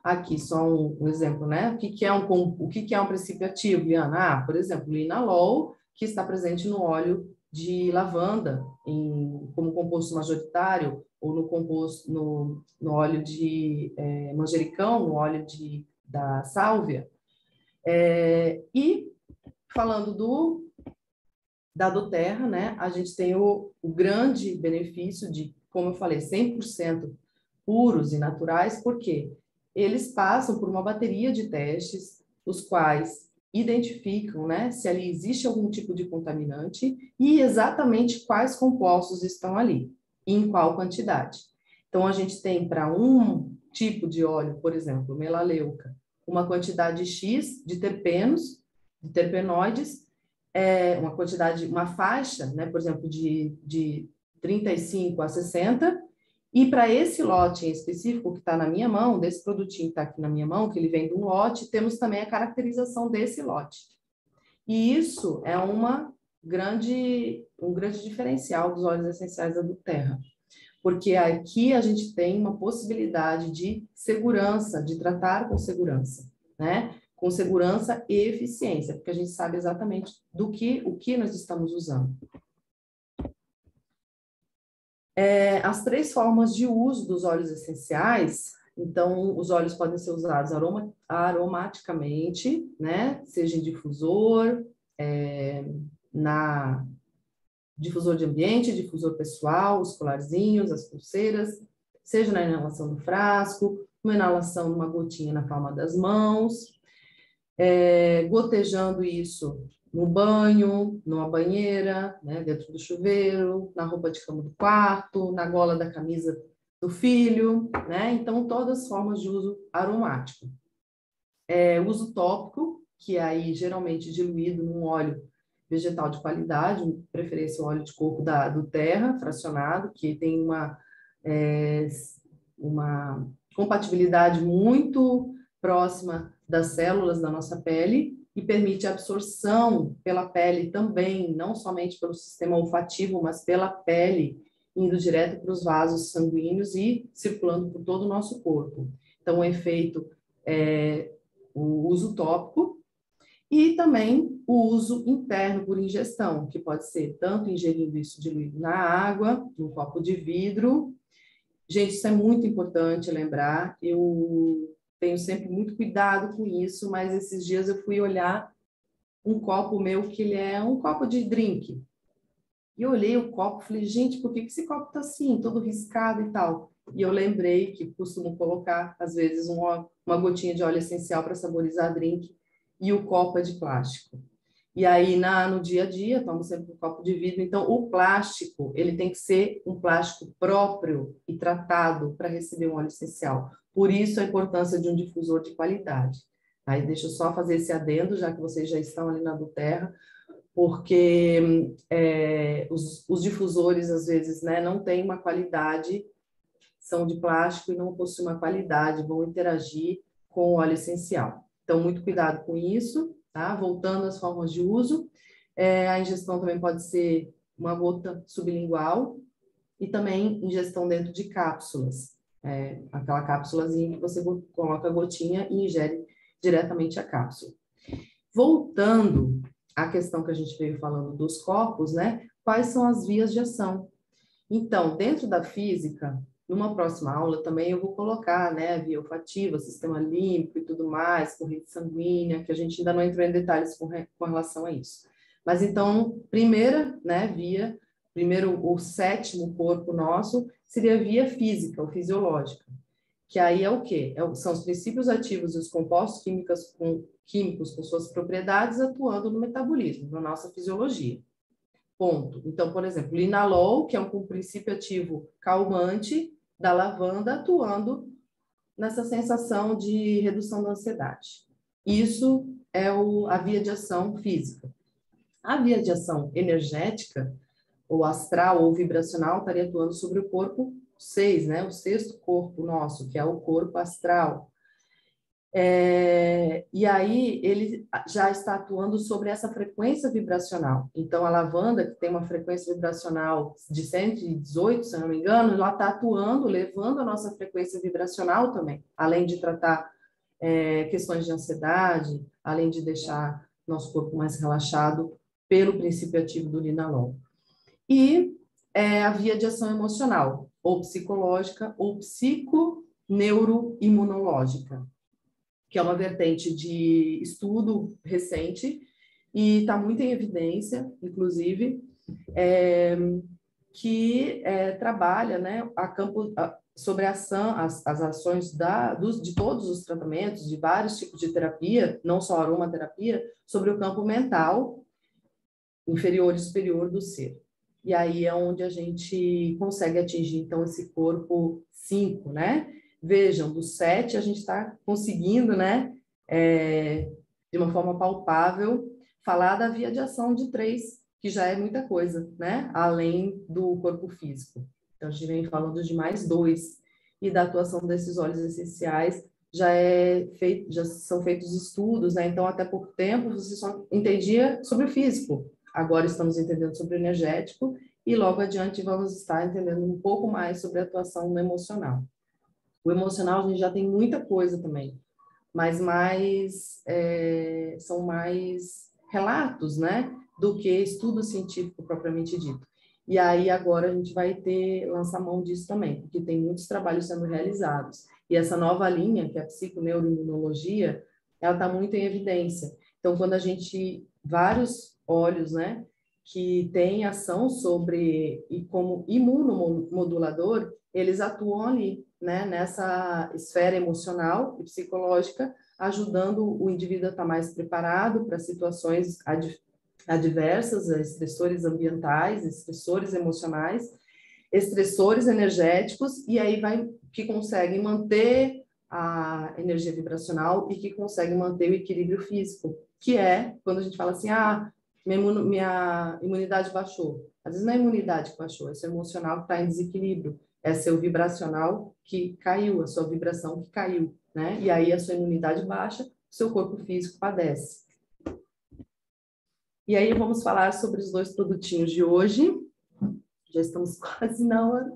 aqui só um exemplo, né? O que é um princípio ativo, Liana? Ah, por exemplo, o linalol, que está presente no óleo de lavanda, como composto majoritário, ou no óleo de manjericão, no óleo da sálvia. E falando da doTERRA, né, a gente tem o grande benefício de, como eu falei, 100% puros e naturais, porque eles passam por uma bateria de testes, os quais identificam, né, se ali existe algum tipo de contaminante e exatamente quais compostos estão ali, e em qual quantidade. Então, a gente tem para um tipo de óleo, por exemplo, melaleuca, uma quantidade X de terpenos, de terpenoides, uma faixa, né, por exemplo, de 35 a 60, e para esse lote em específico que está na minha mão, desse produtinho que está aqui na minha mão, que ele vem de um lote, temos também a caracterização desse lote. E isso é um grande diferencial dos óleos essenciais da doTERRA, porque aqui a gente tem uma possibilidade de segurança, de tratar com segurança, né? Com segurança e eficiência, porque a gente sabe exatamente o que nós estamos usando. As 3 formas de uso dos óleos essenciais, então, os óleos podem ser usados aromaticamente, né? Seja em difusor, difusor de ambiente, difusor pessoal, os colarzinhos, as pulseiras, seja na inalação do frasco, uma inalação numa gotinha na palma das mãos, gotejando isso no banho, numa banheira, né, dentro do chuveiro, na roupa de cama do quarto, na gola da camisa do filho, né? Então, todas as formas de uso aromático. Uso tópico, que é aí geralmente diluído num óleo vegetal de qualidade, de preferência o óleo de coco da doTERRA, fracionado, que tem uma compatibilidade muito próxima das células da nossa pele e permite a absorção pela pele também, não somente pelo sistema olfativo, mas pela pele, indo direto para os vasos sanguíneos e circulando por todo o nosso corpo. Então, o efeito o uso tópico e também o uso interno por ingestão, que pode ser tanto ingerindo isso diluído na água, num copo de vidro. Gente, isso é muito importante lembrar. Eu tenho sempre muito cuidado com isso, mas esses dias eu fui olhar um copo meu, que ele é um copo de drink. E eu olhei o copo e falei, gente, por que esse copo tá assim, todo riscado e tal? E eu lembrei que costumo colocar, às vezes, uma gotinha de óleo essencial para saborizar drink, e o copo é de plástico. E aí, no dia a dia, tomo sempre um copo de vidro. Então, o plástico, ele tem que ser um plástico próprio e tratado para receber um óleo essencial. Por isso, a importância de um difusor de qualidade. Aí, deixa eu só fazer esse adendo, já que vocês já estão ali na doTERRA, porque os difusores, às vezes, né, não têm uma qualidade, são de plástico e não possuem uma qualidade, vão interagir com o óleo essencial. Então, muito cuidado com isso, tá? Voltando às formas de uso. A ingestão também pode ser uma gota sublingual e também ingestão dentro de cápsulas. Aquela cápsulazinha que você coloca a gotinha e ingere diretamente a cápsula. Voltando à questão que a gente veio falando dos corpos, né? Quais são as vias de ação? Então, dentro da física, numa próxima aula também eu vou colocar, né, a via olfativa, sistema límbico e tudo mais, corrente sanguínea, que a gente ainda não entrou em detalhes com relação a isso. Mas então, primeira, né, via, primeiro o sétimo corpo nosso seria a via física, ou fisiológica, que aí é o quê? São os princípios ativos e os compostos químicos com suas propriedades atuando no metabolismo, na nossa fisiologia. Ponto. Então, por exemplo, linalol, que é um princípio ativo calmante da lavanda, atuando nessa sensação de redução da ansiedade. Isso é a via de ação física. A via de ação energética, ou astral ou vibracional, estaria atuando sobre o corpo 6, né? O sexto corpo nosso, que é o corpo astral. E aí ele já está atuando sobre essa frequência vibracional. Então, a lavanda, que tem uma frequência vibracional de 118, se eu não me engano, ela está atuando, levando a nossa frequência vibracional também, além de tratar questões de ansiedade, além de deixar nosso corpo mais relaxado pelo princípio ativo do linalol. E a via de ação emocional, ou psicológica, ou psiconeuroimunológica, que é uma vertente de estudo recente e está muito em evidência, inclusive, que trabalha, né, sobre a ação, as ações de todos os tratamentos, de vários tipos de terapia, não só aromaterapia, sobre o campo mental inferior e superior do ser. E aí é onde a gente consegue atingir, então, esse corpo 5, né? Vejam, do 7 a gente está conseguindo, né, de uma forma palpável, falar da via de ação de 3, que já é muita coisa, né, além do corpo físico. Então, a gente vem falando de mais 2, e da atuação desses óleos essenciais já são feitos estudos, né, então, até pouco tempo, você só entendia sobre o físico, agora estamos entendendo sobre o energético, e logo adiante vamos estar entendendo um pouco mais sobre a atuação no emocional. O emocional, a gente já tem muita coisa também, mas são mais relatos, né, do que estudo científico propriamente dito. E aí agora a gente vai lançar mão disso também, porque tem muitos trabalhos sendo realizados. E essa nova linha, que é a psiconeuroimunologia, ela está muito em evidência. Então, quando a gente, vários óleos, né, que têm ação e como imunomodulador, eles atuam ali, né, nessa esfera emocional e psicológica, ajudando o indivíduo a estar mais preparado para situações adversas, estressores ambientais, estressores emocionais, estressores energéticos, e aí que conseguem manter a energia vibracional e que conseguem manter o equilíbrio físico, que é quando a gente fala assim, minha imunidade baixou. Às vezes não é a imunidade que baixou, é seu emocional que está em desequilíbrio, é seu vibracional que caiu, a sua vibração que caiu, né? E aí a sua imunidade baixa, seu corpo físico padece. E aí vamos falar sobre os 2 produtinhos de hoje. Já estamos quase na hora.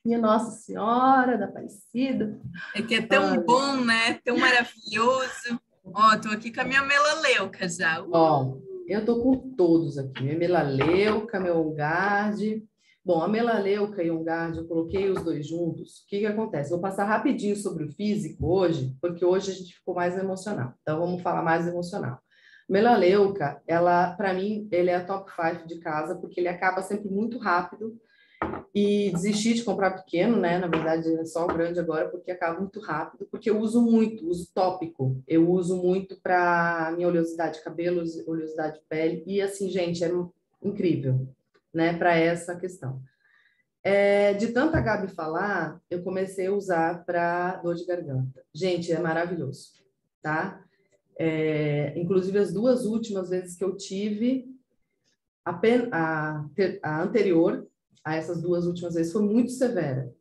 Minha Nossa Senhora da Aparecida. É que é tão bom, né? Tão maravilhoso. Ó, tô aqui com a minha melaleuca já. Ó, eu tô com todos aqui. Minha melaleuca, meu OnGuard. Bom, a melaleuca e o OnGuard, eu coloquei os 2 juntos. O que que acontece? Vou passar rapidinho sobre o físico hoje, porque hoje a gente ficou mais emocional. Então, vamos falar mais emocional. Melaleuca, para mim, ele é a top 5 de casa, porque ele acaba sempre muito rápido, e desisti de comprar pequeno, né? Na verdade, é só o grande agora, porque acaba muito rápido, porque eu uso muito, uso tópico. Eu uso muito para minha oleosidade de cabelo, oleosidade de pele, e assim, gente, é incrível, né? Para essa questão. De tanta Gabi falar, eu comecei a usar para dor de garganta. Gente, é maravilhoso, tá? Inclusive, as 2 últimas vezes que eu tive, a anterior a essas 2 últimas vezes foi muito severa.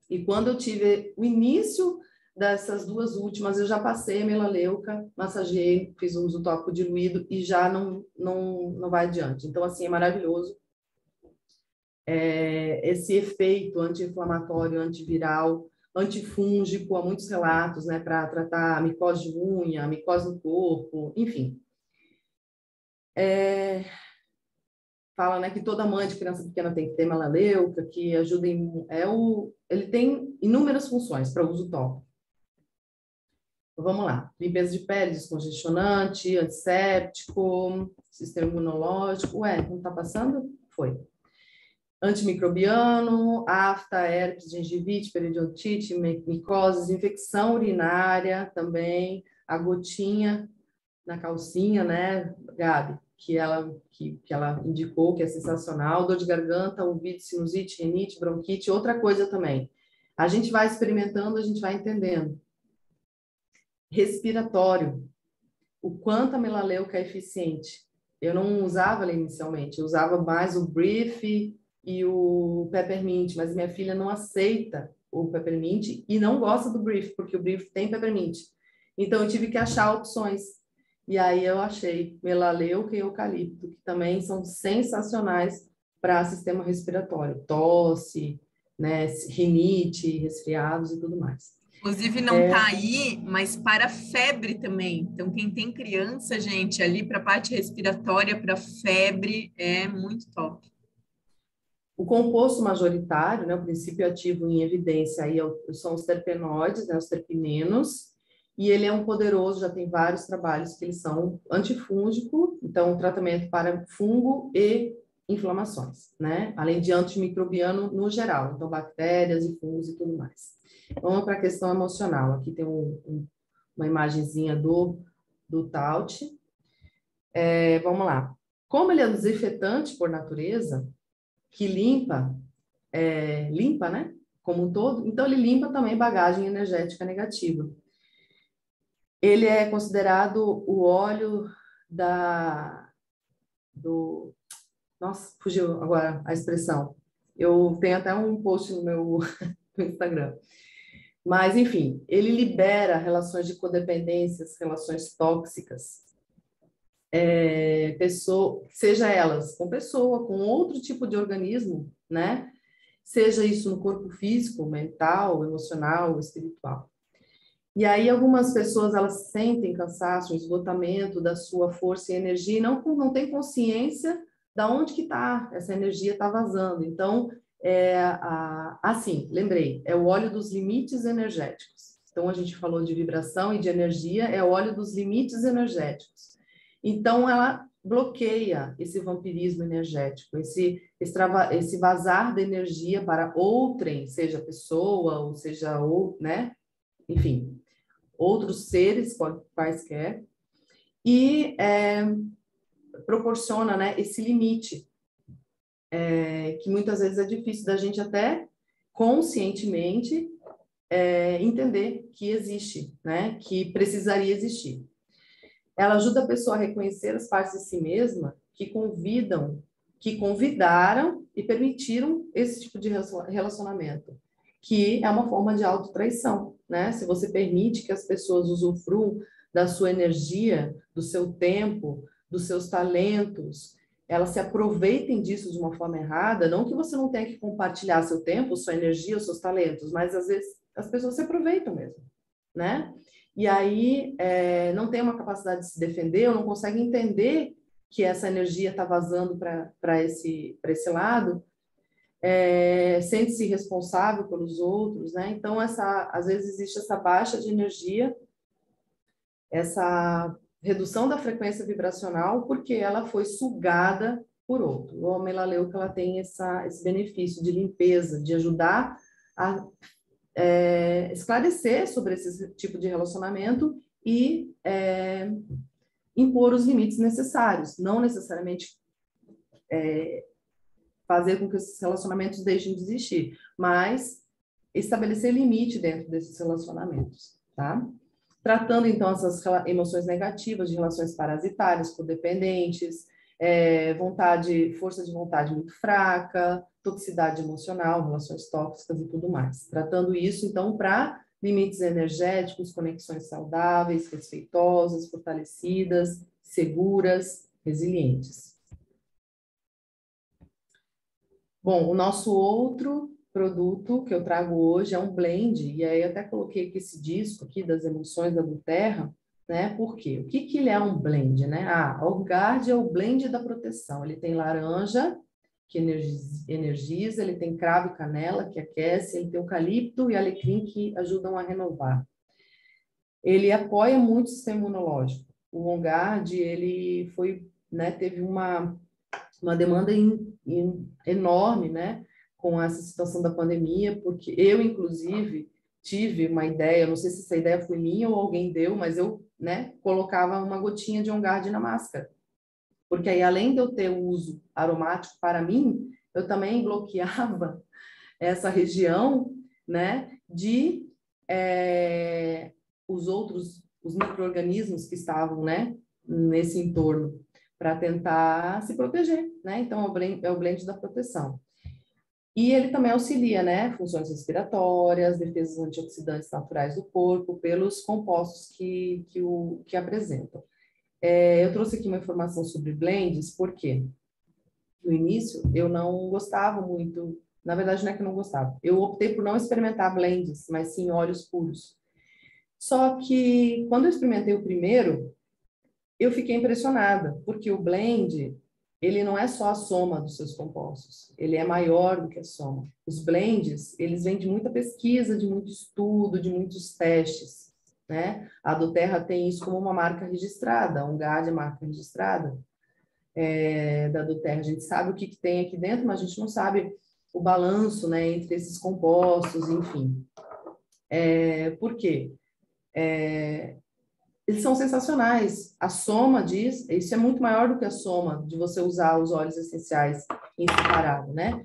E quando eu tive o início dessas duas últimas, eu já passei a melaleuca, massageei, fiz um uso tópico diluído e já não vai adiante. Então, assim, é maravilhoso. Esse efeito anti-inflamatório, antiviral, antifúngico, há muitos relatos, né, para tratar micose de unha, micose no corpo, enfim. Fala, né, que toda mãe de criança pequena tem que ter melaleuca, que ajuda em... ele tem inúmeras funções para uso tópico. Então, vamos lá. Limpeza de pele, descongestionante, antisséptico, sistema imunológico. Ué, não está passando? Foi. Antimicrobiano, afta, herpes, gengivite, periodontite, micoses, infecção urinária também, a gotinha na calcinha, né, Gabi, que ela indicou, que é sensacional, dor de garganta, ouvido, sinusite, rinite, bronquite, outra coisa também. A gente vai experimentando, a gente vai entendendo. Respiratório, o quanto a melaleuca é eficiente. Eu não usava ela inicialmente, eu usava mais o Brief e o Peppermint, mas minha filha não aceita o Peppermint e não gosta do Brief, porque o Brief tem Peppermint. Então, eu tive que achar opções. E aí eu achei melaleuca e eucalipto, que também são sensacionais para sistema respiratório, tosse, né, rinite, resfriados e tudo mais. Inclusive, não está aí, mas para febre também. Então, quem tem criança, gente, ali para a parte respiratória, para febre, é muito top. O composto majoritário, né, o princípio ativo em evidência, aí são os terpenoides, né, os terpinenos, e ele é um poderoso, já tem vários trabalhos que eles são antifúngico, então tratamento para fungo e inflamações, né, além de antimicrobiano no geral, então bactérias e fungos e tudo mais. Vamos para a questão emocional, aqui tem uma imagenzinha do Taut. Vamos lá. Como ele é desinfetante por natureza, que limpa, né, como um todo, então ele limpa também bagagem energética negativa. Ele é considerado o óleo nossa, fugiu agora a expressão. Eu tenho até um post no meu no Instagram. Mas, enfim, ele libera relações de codependências, relações tóxicas, seja elas com pessoa, com outro tipo de organismo, né? Seja isso no corpo físico, mental, emocional, espiritual. E aí algumas pessoas, elas sentem cansaço, um esgotamento da sua força e energia e não têm consciência da onde que está, essa energia está vazando. Então, assim, lembrei, é o óleo dos limites energéticos. Então, a gente falou de vibração e de energia, é o óleo dos limites energéticos. Então, ela bloqueia esse vampirismo energético, esse vazar da energia para outrem, seja pessoa, ou seja, né? Enfim, outros seres, quaisquer, e proporciona, né, esse limite, que muitas vezes é difícil da gente até conscientemente entender que existe, né, que precisaria existir. Ela ajuda a pessoa a reconhecer as partes de si mesma que convidaram e permitiram esse tipo de relacionamento, que é uma forma de autotraição, né? Se você permite que as pessoas usufruam da sua energia, do seu tempo, dos seus talentos, elas se aproveitem disso de uma forma errada, não que você não tenha que compartilhar seu tempo, sua energia, os seus talentos, mas às vezes as pessoas se aproveitam mesmo, né? E aí não tem uma capacidade de se defender, ou não consegue entender que essa energia está vazando para esse lado, sente-se responsável pelos outros, né? Então, às vezes existe essa baixa de energia, essa redução da frequência vibracional, porque ela foi sugada por outro. A melaleuca, ela tem esse benefício de limpeza, de ajudar a esclarecer sobre esse tipo de relacionamento e impor os limites necessários, não necessariamente fazer com que esses relacionamentos deixem de existir, mas estabelecer limite dentro desses relacionamentos, tá? Tratando, então, essas emoções negativas de relações parasitárias, codependentes, força de vontade muito fraca, toxicidade emocional, relações tóxicas e tudo mais. Tratando isso, então, para limites energéticos, conexões saudáveis, respeitosas, fortalecidas, seguras, resilientes. Bom, o nosso outro produto que eu trago hoje é um blend, e aí eu até coloquei aqui esse disco aqui das emoções da Doterra, né? Por quê? O que que ele é um blend, né? A OnGuard é o blend da proteção. Ele tem laranja, que energiza, ele tem cravo e canela, que aquece, ele tem eucalipto e alecrim, que ajudam a renovar. Ele apoia muito o sistema imunológico. O OnGuard, ele foi, né, teve uma demanda enorme, né, com essa situação da pandemia, porque eu, inclusive, tive uma ideia, não sei se essa ideia foi minha ou alguém deu, mas eu, né, colocava uma gotinha de OnGuard na máscara. Porque aí, além de eu ter o uso aromático para mim, eu também bloqueava essa região, né, de os micro-organismos que estavam, né, nesse entorno, para tentar se proteger, né? Então, é o blend da proteção. E ele também auxilia, né, funções respiratórias, defesas antioxidantes naturais do corpo, pelos compostos que apresentam. Eu trouxe aqui uma informação sobre blends, porque no início eu não gostava muito, na verdade não é que eu não gostava, eu optei por não experimentar blends, mas sim óleos puros. Só que quando eu experimentei o primeiro, eu fiquei impressionada, porque o blend, ele não é só a soma dos seus compostos, ele é maior do que a soma. Os blends, eles vêm de muita pesquisa, de muito estudo, de muitos testes, né? A Doterra tem isso como uma marca registrada, a OnGuard é marca registrada da Doterra. A gente sabe o que tem aqui dentro, mas a gente não sabe o balanço, né, entre esses compostos, enfim. Por quê? Eles são sensacionais. A soma diz, isso é muito maior do que a soma de você usar os óleos essenciais em separado, né?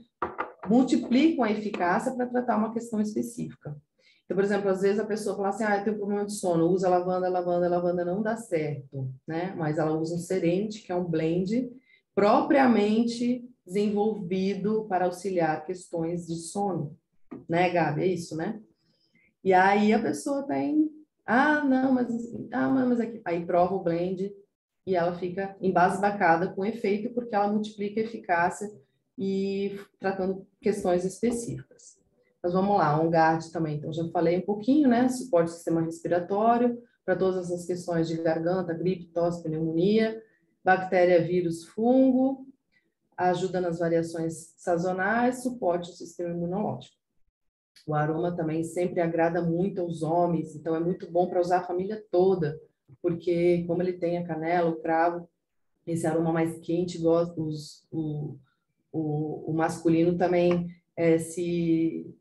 Multiplicam a eficácia para tratar uma questão específica. Então, por exemplo, às vezes a pessoa fala assim, eu tenho problema de sono, usa lavanda, lavanda não dá certo, né? Mas ela usa um Serente, que é um blend propriamente desenvolvido para auxiliar questões de sono, né, Gabi? É isso, né? E aí a pessoa tem, não, mas aqui. Aí prova o blend e ela fica embasbacada com o efeito, porque ela multiplica a eficácia e tratando questões específicas. Mas vamos lá, a OnGuard também. Então, já falei um pouquinho, né? Suporte ao sistema respiratório, para todas essas questões de garganta, gripe, tosse, pneumonia, bactéria, vírus, fungo, ajuda nas variações sazonais, suporte ao sistema imunológico. O aroma também sempre agrada muito aos homens, então é muito bom para usar a família toda, porque como ele tem a canela, o cravo, esse aroma mais quente, gosta, o masculino também se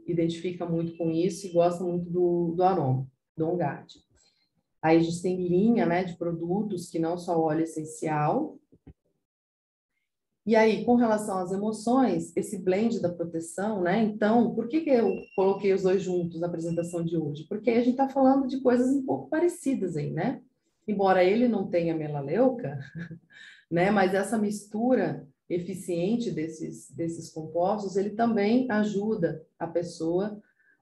identifica muito com isso e gosta muito do aroma, do OnGuard. Aí a gente tem linha, né, de produtos que não só óleo essencial. E aí, com relação às emoções, esse blend da proteção, né? Então, por que eu coloquei os dois juntos na apresentação de hoje? Porque a gente está falando de coisas um pouco parecidas aí, né? Embora ele não tenha melaleuca, né? Mas essa mistura eficiente desses compostos, ele também ajuda a pessoa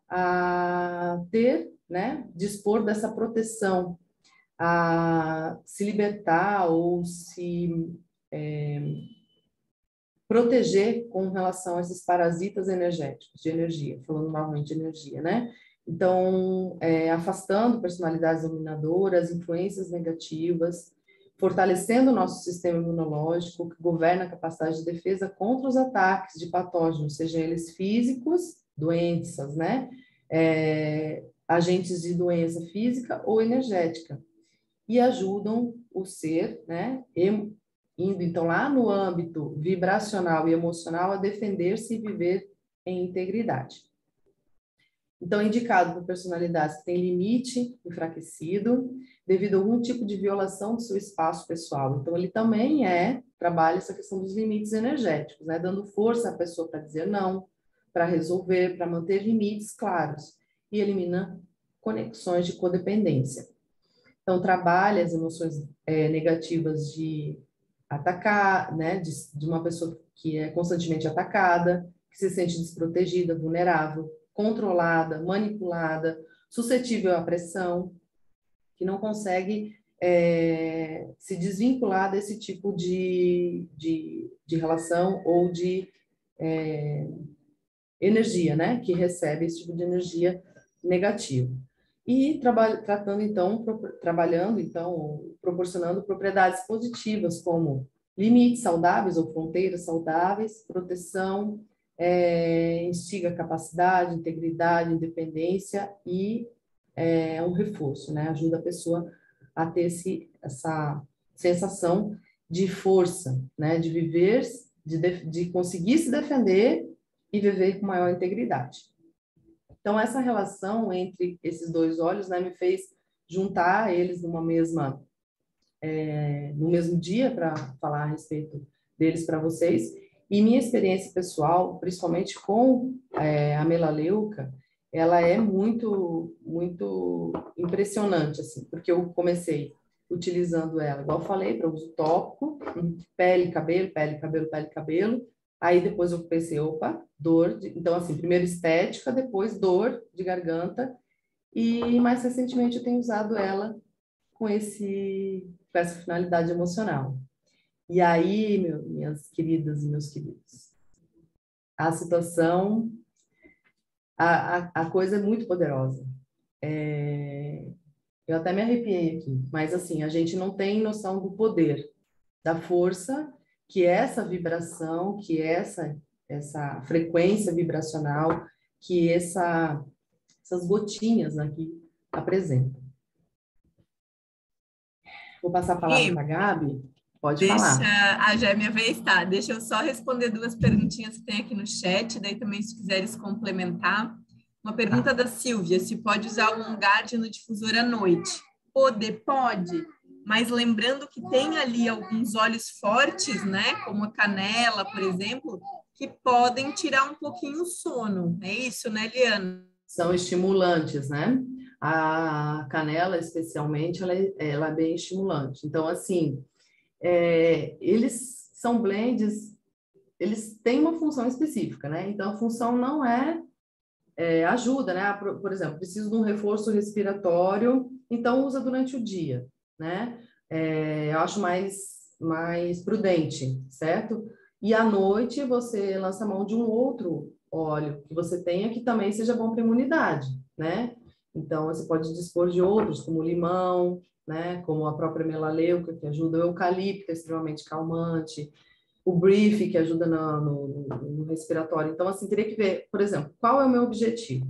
a ter, né? Dispor dessa proteção, a se libertar ou se proteger com relação a esses parasitas energéticos, de energia, falando novamente de energia, né? Então, afastando personalidades dominadoras, influências negativas, fortalecendo o nosso sistema imunológico, que governa a capacidade de defesa contra os ataques de patógenos, sejam eles físicos, doenças, né? Agentes de doença física ou energética, e ajudam o ser, né, indo então lá no âmbito vibracional e emocional a defender-se e viver em integridade. Então, é indicado por personalidades que têm limite enfraquecido devido a algum tipo de violação do seu espaço pessoal. Então, ele também trabalha essa questão dos limites energéticos, né, dando força à pessoa para dizer não, para resolver, para manter limites claros e elimina conexões de codependência. Então, trabalha as emoções negativas de atacar, né, de uma pessoa que é constantemente atacada, que se sente desprotegida, vulnerável, controlada, manipulada, suscetível à pressão, que não consegue se desvincular desse tipo de relação ou de energia, né? Que recebe esse tipo de energia negativa. E trabalhando, então, proporcionando propriedades positivas, como limites saudáveis ou fronteiras saudáveis, proteção, instiga capacidade, integridade, independência e um reforço, né? Ajuda a pessoa a ter essa sensação de força, né? De viver, de conseguir se defender e viver com maior integridade. Então, essa relação entre esses dois olhos, né, me fez juntar eles no mesmo dia para falar a respeito deles para vocês. E minha experiência pessoal, principalmente com a melaleuca, ela é muito, muito impressionante, assim, porque eu comecei utilizando ela, igual eu falei, para uso tópico, pele, cabelo, pele, cabelo, pele, cabelo. Aí depois eu pensei, opa, então assim, primeiro estética, depois dor de garganta, e mais recentemente eu tenho usado ela com essa finalidade emocional. E aí, minhas queridas e meus queridos, a situação, a coisa é muito poderosa. Eu até me arrepiei aqui, mas assim, a gente não tem noção do poder, da força que é essa vibração, que é essa frequência vibracional, que essas gotinhas aqui apresentam. Vou passar a palavra para a Gabi. Pode Deixa, falar. já é minha vez, tá? Deixa eu só responder duas perguntinhas que tem aqui no chat, daí também se quiseres complementar. Uma pergunta da Silvia, se pode usar o OnGuard no difusor à noite? Pode, mas lembrando que tem ali alguns óleos fortes, né, como a canela, por exemplo, que podem tirar um pouquinho o sono. É isso, né, Liana? São estimulantes, né? A canela, especialmente, ela é bem estimulante. Então, assim, eles são blends, eles têm uma função específica, né? Então, a função não ajuda, né? Por exemplo, preciso de um reforço respiratório, então usa durante o dia, né? Eu acho mais prudente, certo? E à noite você lança a mão de um outro óleo que você tenha que também seja bom para a imunidade, né? Então você pode dispor de outros, como o limão, né? Como a própria melaleuca, que ajuda, o eucalipto, que é extremamente calmante, o brief, que ajuda no respiratório. Então, assim, teria que ver, por exemplo, qual é o meu objetivo?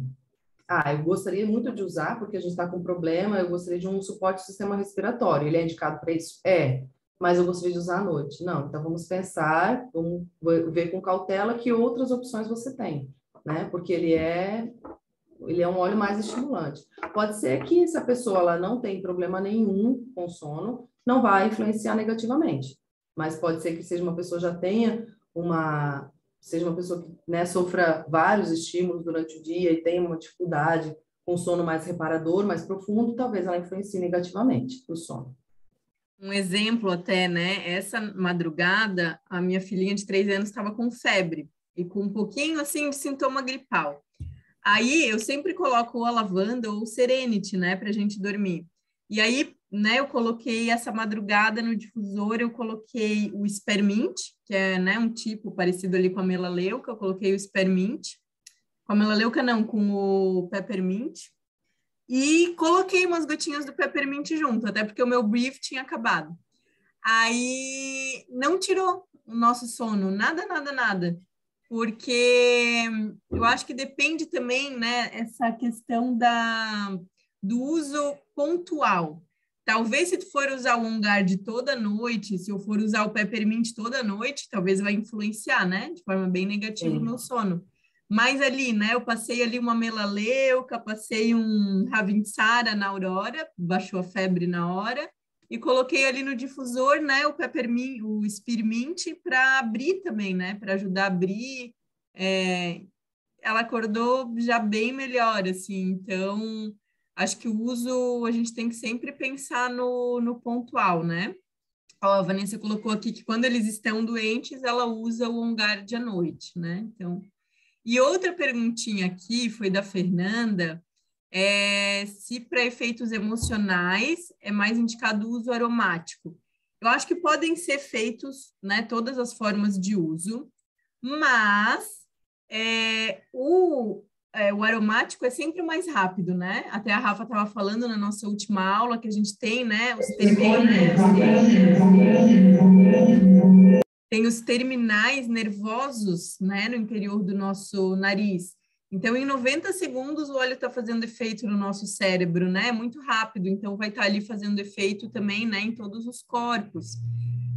Eu gostaria muito de usar, porque a gente está com problema, eu gostaria de um suporte ao sistema respiratório. Ele é indicado para isso? Mas eu gostaria de usar à noite. Não, então vamos pensar, vamos ver com cautela que outras opções você tem, né? Porque ele é um óleo mais estimulante. Pode ser que se a pessoa ela não tem problema nenhum com sono, não vai influenciar negativamente. Mas pode ser que seja uma pessoa já tenha seja uma pessoa que, né, sofra vários estímulos durante o dia e tenha uma dificuldade com sono mais reparador, mais profundo, talvez ela influencie negativamente no sono. Um exemplo até, né? Essa madrugada, a minha filhinha de 3 anos estava com febre e com um pouquinho, assim, de sintoma gripal. Aí, eu sempre coloco ou a lavanda ou o Serenity, né? Para a gente dormir. E aí, né, eu coloquei essa madrugada no difusor, eu coloquei o Spearmint, que é, né, um tipo parecido ali com a melaleuca, eu coloquei o Spearmint, com a melaleuca não, com o Peppermint, e coloquei umas gotinhas do Peppermint junto, até porque o meu brief tinha acabado. Aí não tirou o nosso sono, nada, nada, nada. Porque eu acho que depende também, né, essa questão do uso pontual. Talvez se tu for usar o OnGuard toda noite, se eu for usar o Peppermint toda noite, talvez vai influenciar, né, de forma bem negativa o meu sono. Mas ali, né, eu passei ali uma melaleuca, passei um Ravintsara na Aurora, baixou a febre na hora, e coloquei ali no difusor, né, o Peppermint, o Spearmint, para abrir também, né, para ajudar a abrir. Ela acordou já bem melhor, assim, então acho que o uso a gente tem que sempre pensar no pontual, né? Ó, a Vanessa colocou aqui que quando eles estão doentes, ela usa o OnGuard à noite, né? Então, E outra perguntinha aqui foi da Fernanda, se para efeitos emocionais é mais indicado o uso aromático. Eu acho que podem ser feitos, né, todas as formas de uso, mas o aromático é sempre mais rápido, né? Até a Rafa estava falando na nossa última aula que a gente tem, né, tem os terminais nervosos, né, no interior do nosso nariz. Então, em 90 segundos, o óleo está fazendo efeito no nosso cérebro, né? Muito rápido, então vai estar ali fazendo efeito também, né, em todos os corpos.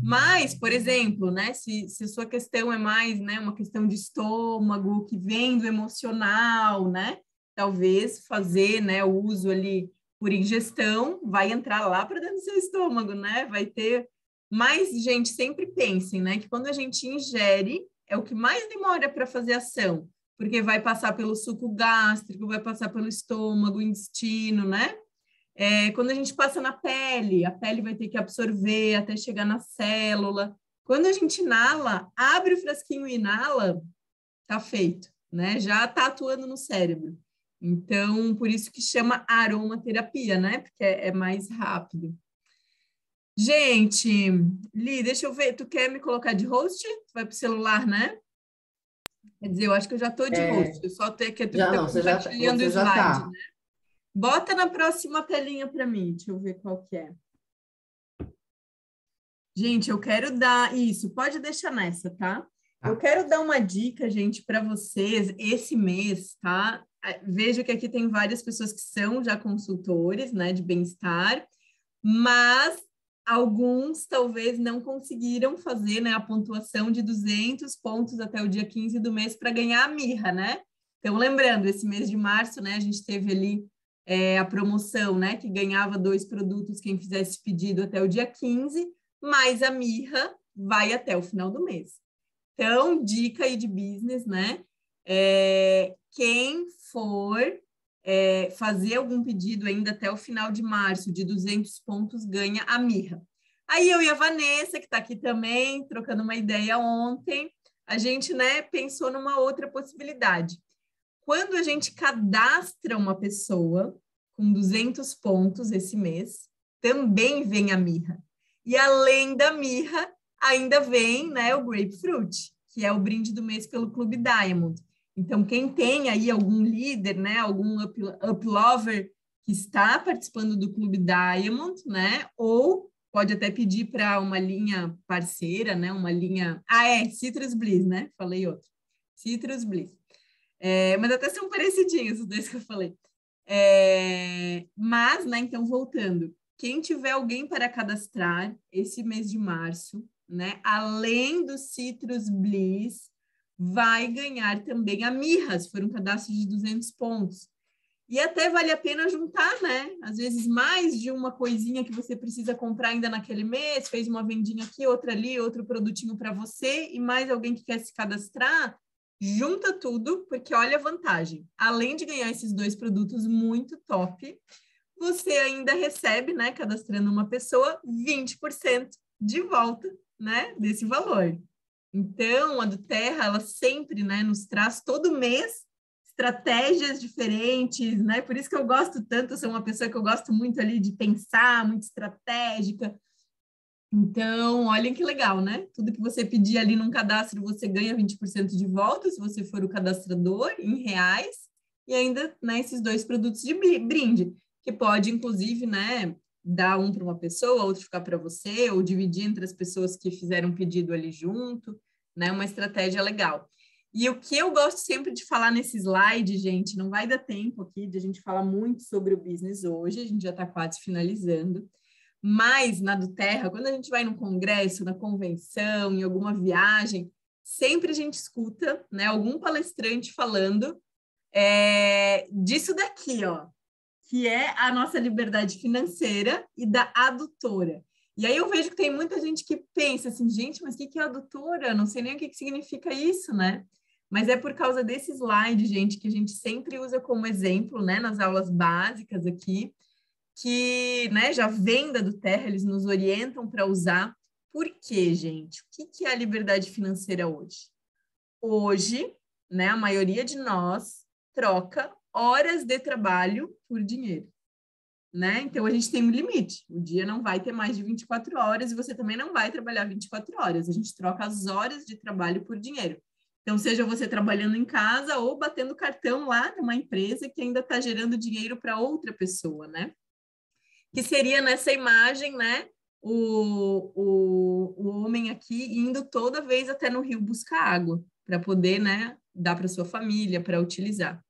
Mas, por exemplo, né, se a sua questão é mais, né, uma questão de estômago, que vem do emocional, né, talvez fazer, né, o uso ali por ingestão vai entrar lá para dentro do seu estômago, né, vai ter. Mas, gente, sempre pensem, né, que quando a gente ingere, é o que mais demora para fazer ação, porque vai passar pelo suco gástrico, vai passar pelo estômago, intestino, né? Quando a gente passa na pele, a pele vai ter que absorver até chegar na célula. Quando a gente inala, abre o frasquinho e inala, tá feito, né? Já tá atuando no cérebro. Então, por isso que chama aromaterapia, né? Porque é mais rápido. Gente, Li, deixa eu ver, tu quer me colocar de host? Tu vai pro celular, né? Quer dizer, eu acho que eu já tô de host, eu só tenho que Já tá não, compartilhando o você já slide, está. né? Bota na próxima telinha para mim, deixa eu ver qual que é. Gente, eu quero dar isso, pode deixar nessa, tá? Eu quero dar uma dica, gente, para vocês esse mês, tá? Vejo que aqui tem várias pessoas que são já consultores, né, de bem-estar, mas alguns talvez não conseguiram fazer, né, a pontuação de 200 pontos até o dia 15 do mês para ganhar a mirra, né? Então, lembrando, esse mês de março, né, a gente teve ali a promoção, né, que ganhava 2 produtos quem fizesse pedido até o dia 15, mas a mirra vai até o final do mês. Então, dica aí de business, né? Quem for fazer algum pedido ainda até o final de março de 200 pontos ganha a mirra. Aí eu e a Vanessa, que está aqui também, trocando uma ideia ontem, a gente, né, pensou numa outra possibilidade. Quando a gente cadastra uma pessoa com 200 pontos esse mês, também vem a mirra. E além da mirra, ainda vem, né, o grapefruit, que é o brinde do mês pelo Clube Diamond. Então, quem tem aí algum líder, né, algum up lover que está participando do Clube Diamond, né, ou pode até pedir para uma linha parceira, né, uma linha... Citrus Bliss, né? Falei outro. Citrus Bliss. Mas até são parecidinhos os dois que eu falei. Mas, né, então, voltando. Quem tiver alguém para cadastrar esse mês de março, né, além do Citrus Bliss, vai ganhar também a mirra, se for um cadastro de 200 pontos. E até vale a pena juntar, né? Às vezes mais de uma coisinha que você precisa comprar ainda naquele mês, fez uma vendinha aqui, outra ali, outro produtinho para você, e mais alguém que quer se cadastrar, junta tudo, porque olha a vantagem. Além de ganhar esses 2 produtos muito top, você ainda recebe, né, cadastrando uma pessoa, 20% de volta, né, desse valor. Então, a do Terra, ela sempre, né, nos traz todo mês estratégias diferentes, né? Por isso que eu gosto tanto, eu sou uma pessoa que eu gosto muito ali de pensar, muito estratégica. Então, olhem que legal, né? Tudo que você pedir ali num cadastro, você ganha 20% de volta, se você for o cadastrador, em reais, e ainda, né, esses 2 produtos de brinde, que pode, inclusive, né, dar um para uma pessoa, outro ficar para você, ou dividir entre as pessoas que fizeram um pedido ali junto, né? Uma estratégia legal. E o que eu gosto sempre de falar nesse slide, gente, não vai dar tempo aqui de a gente falar muito sobre o business hoje, a gente já está quase finalizando, mas na do Terra, quando a gente vai num congresso, na convenção, em alguma viagem, sempre a gente escuta, né, algum palestrante falando disso daqui, ó, que é a nossa liberdade financeira e da adutora. E aí eu vejo que tem muita gente que pensa assim, gente, mas o que é adutora? Não sei nem o que significa isso, né? Mas é por causa desse slide, gente, que a gente sempre usa como exemplo, né, nas aulas básicas aqui, que, né, já vem da do Terra, eles nos orientam para usar. Por quê, gente? O que é a liberdade financeira hoje? Hoje, né? A maioria de nós troca horas de trabalho por dinheiro, né? Então, a gente tem um limite. O dia não vai ter mais de 24 horas e você também não vai trabalhar 24 horas. A gente troca as horas de trabalho por dinheiro. Então, seja você trabalhando em casa ou batendo cartão lá numa empresa que ainda está gerando dinheiro para outra pessoa, né? Que seria nessa imagem, né? O homem aqui indo toda vez até no rio buscar água para poder, né, dar para sua família, para utilizar.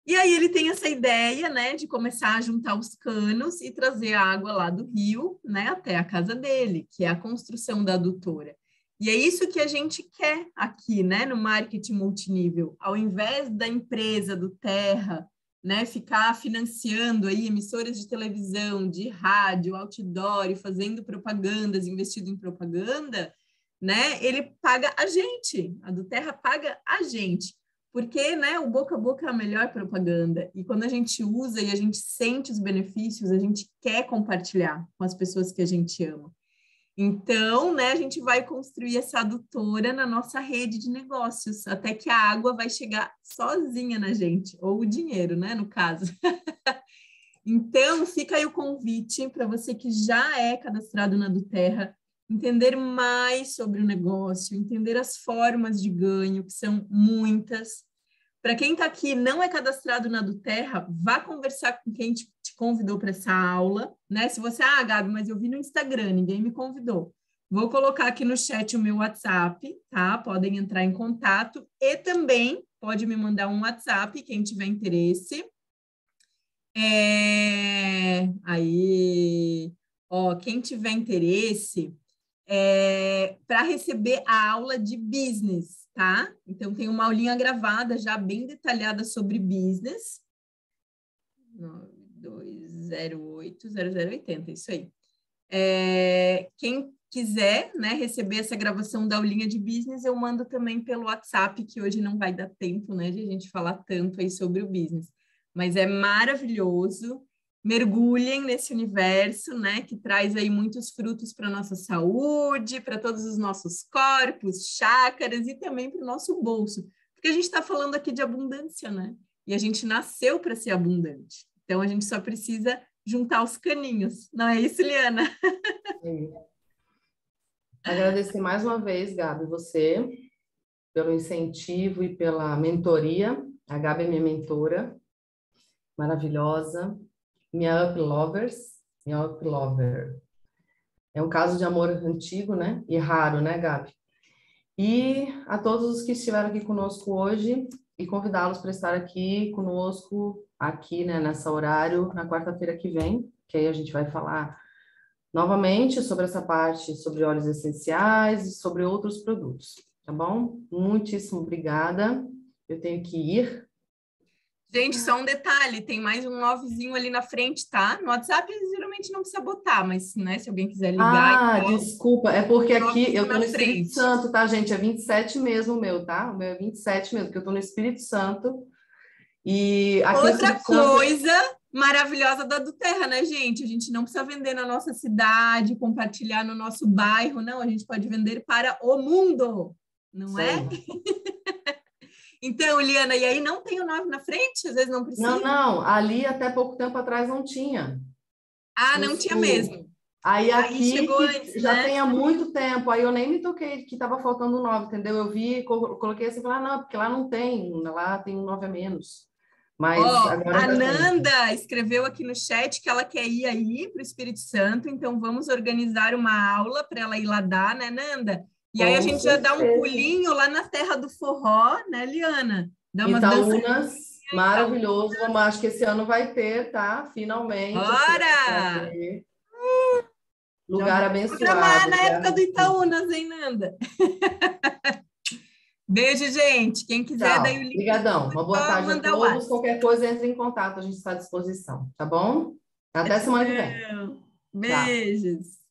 E aí ele tem essa ideia, né, de começar a juntar os canos e trazer a água lá do rio, né, até a casa dele, que é a construção da adutora. E é isso que a gente quer aqui, né, no marketing multinível. Ao invés da empresa do Terra, né, ficar financiando aí emissoras de televisão, de rádio, outdoor, e fazendo propagandas, investido em propaganda, né, ele paga a gente, a do Terra paga a gente. Porque, né, o boca a boca é a melhor propaganda. E quando a gente usa e a gente sente os benefícios, a gente quer compartilhar com as pessoas que a gente ama. Então, né, a gente vai construir essa adutora na nossa rede de negócios, até que a água vai chegar sozinha na gente, ou o dinheiro, né, no caso. Então, fica aí o convite para você que já é cadastrado na Duterra, entender mais sobre o negócio, entender as formas de ganho, que são muitas. Para quem está aqui e não é cadastrado na Duterra, vá conversar com quem te convidou para essa aula, né? Se você, Gabi, mas eu vi no Instagram, ninguém me convidou. Vou colocar aqui no chat o meu WhatsApp, tá? Podem entrar em contato e também pode me mandar um WhatsApp, quem tiver interesse. Aí, ó, quem tiver interesse, para receber a aula de business, tá? Então, tem uma aulinha gravada já bem detalhada sobre business. 9208-0080, isso aí. Quem quiser, né, receber essa gravação da aulinha de business, eu mando também pelo WhatsApp, que hoje não vai dar tempo, né, de a gente falar tanto aí sobre o business. Mas é maravilhoso. Mergulhem nesse universo, né, que traz aí muitos frutos para a nossa saúde, para todos os nossos corpos, chácaras e também para o nosso bolso. Porque a gente está falando aqui de abundância, né? E a gente nasceu para ser abundante. Então, a gente só precisa juntar os caninhos. Não é isso, Liana? Agradecer mais uma vez, Gabi, você, pelo incentivo e pela mentoria. A Gabi é minha mentora, maravilhosa. Minha Up Lovers, minha Up Lover. É um caso de amor antigo, né? E raro, né, Gabi? E a todos os que estiveram aqui conosco hoje e convidá-los para estar aqui conosco, aqui, né, nessa horário, na quarta-feira que vem, que aí a gente vai falar novamente sobre essa parte, sobre óleos essenciais e sobre outros produtos, tá bom? Muitíssimo obrigada. Eu tenho que ir. Gente, só um detalhe, tem mais um novezinho ali na frente, tá? No WhatsApp, geralmente não precisa botar, mas, né, se alguém quiser ligar... Desculpa, é porque aqui eu tô no Espírito frente. Santo, tá, gente? É 27 mesmo o meu, tá? O meu é 27 mesmo, porque eu tô no Espírito Santo. E aqui outra coisa maravilhosa da Duterra, né, gente? A gente não precisa vender na nossa cidade, compartilhar no nosso bairro, não. A gente pode vender para o mundo, não é? Então, Liana, e aí não tem o 9 na frente? Às vezes não precisa? Não. Ali até pouco tempo atrás não tinha. Não tinha mesmo. Aí aqui chegou antes, já né? tem há muito tempo, aí eu nem me toquei que estava faltando um 9, entendeu? Eu vi, coloquei assim, falar, não, porque lá não tem, lá tem um 9 a menos. Mas agora a Nanda escreveu aqui no chat que ela quer ir aí para o Espírito Santo, então vamos organizar uma aula para ela ir lá dar, né, Nanda? E aí a gente já dá um pulinho lá na Terra do Forró, né, Liana? Dá umas Itaúnas, maravilhoso. Vamos, acho que esse ano vai ter, tá? Finalmente. Bora! Lugar abençoado. Programar na época do Itaúnas, hein, Nanda? Beijo, gente. Quem quiser, daí o link. Obrigadão. Uma boa tarde a todos. Qualquer coisa, entre em contato. A gente está à disposição, tá bom? Até semana que vem. Beijos.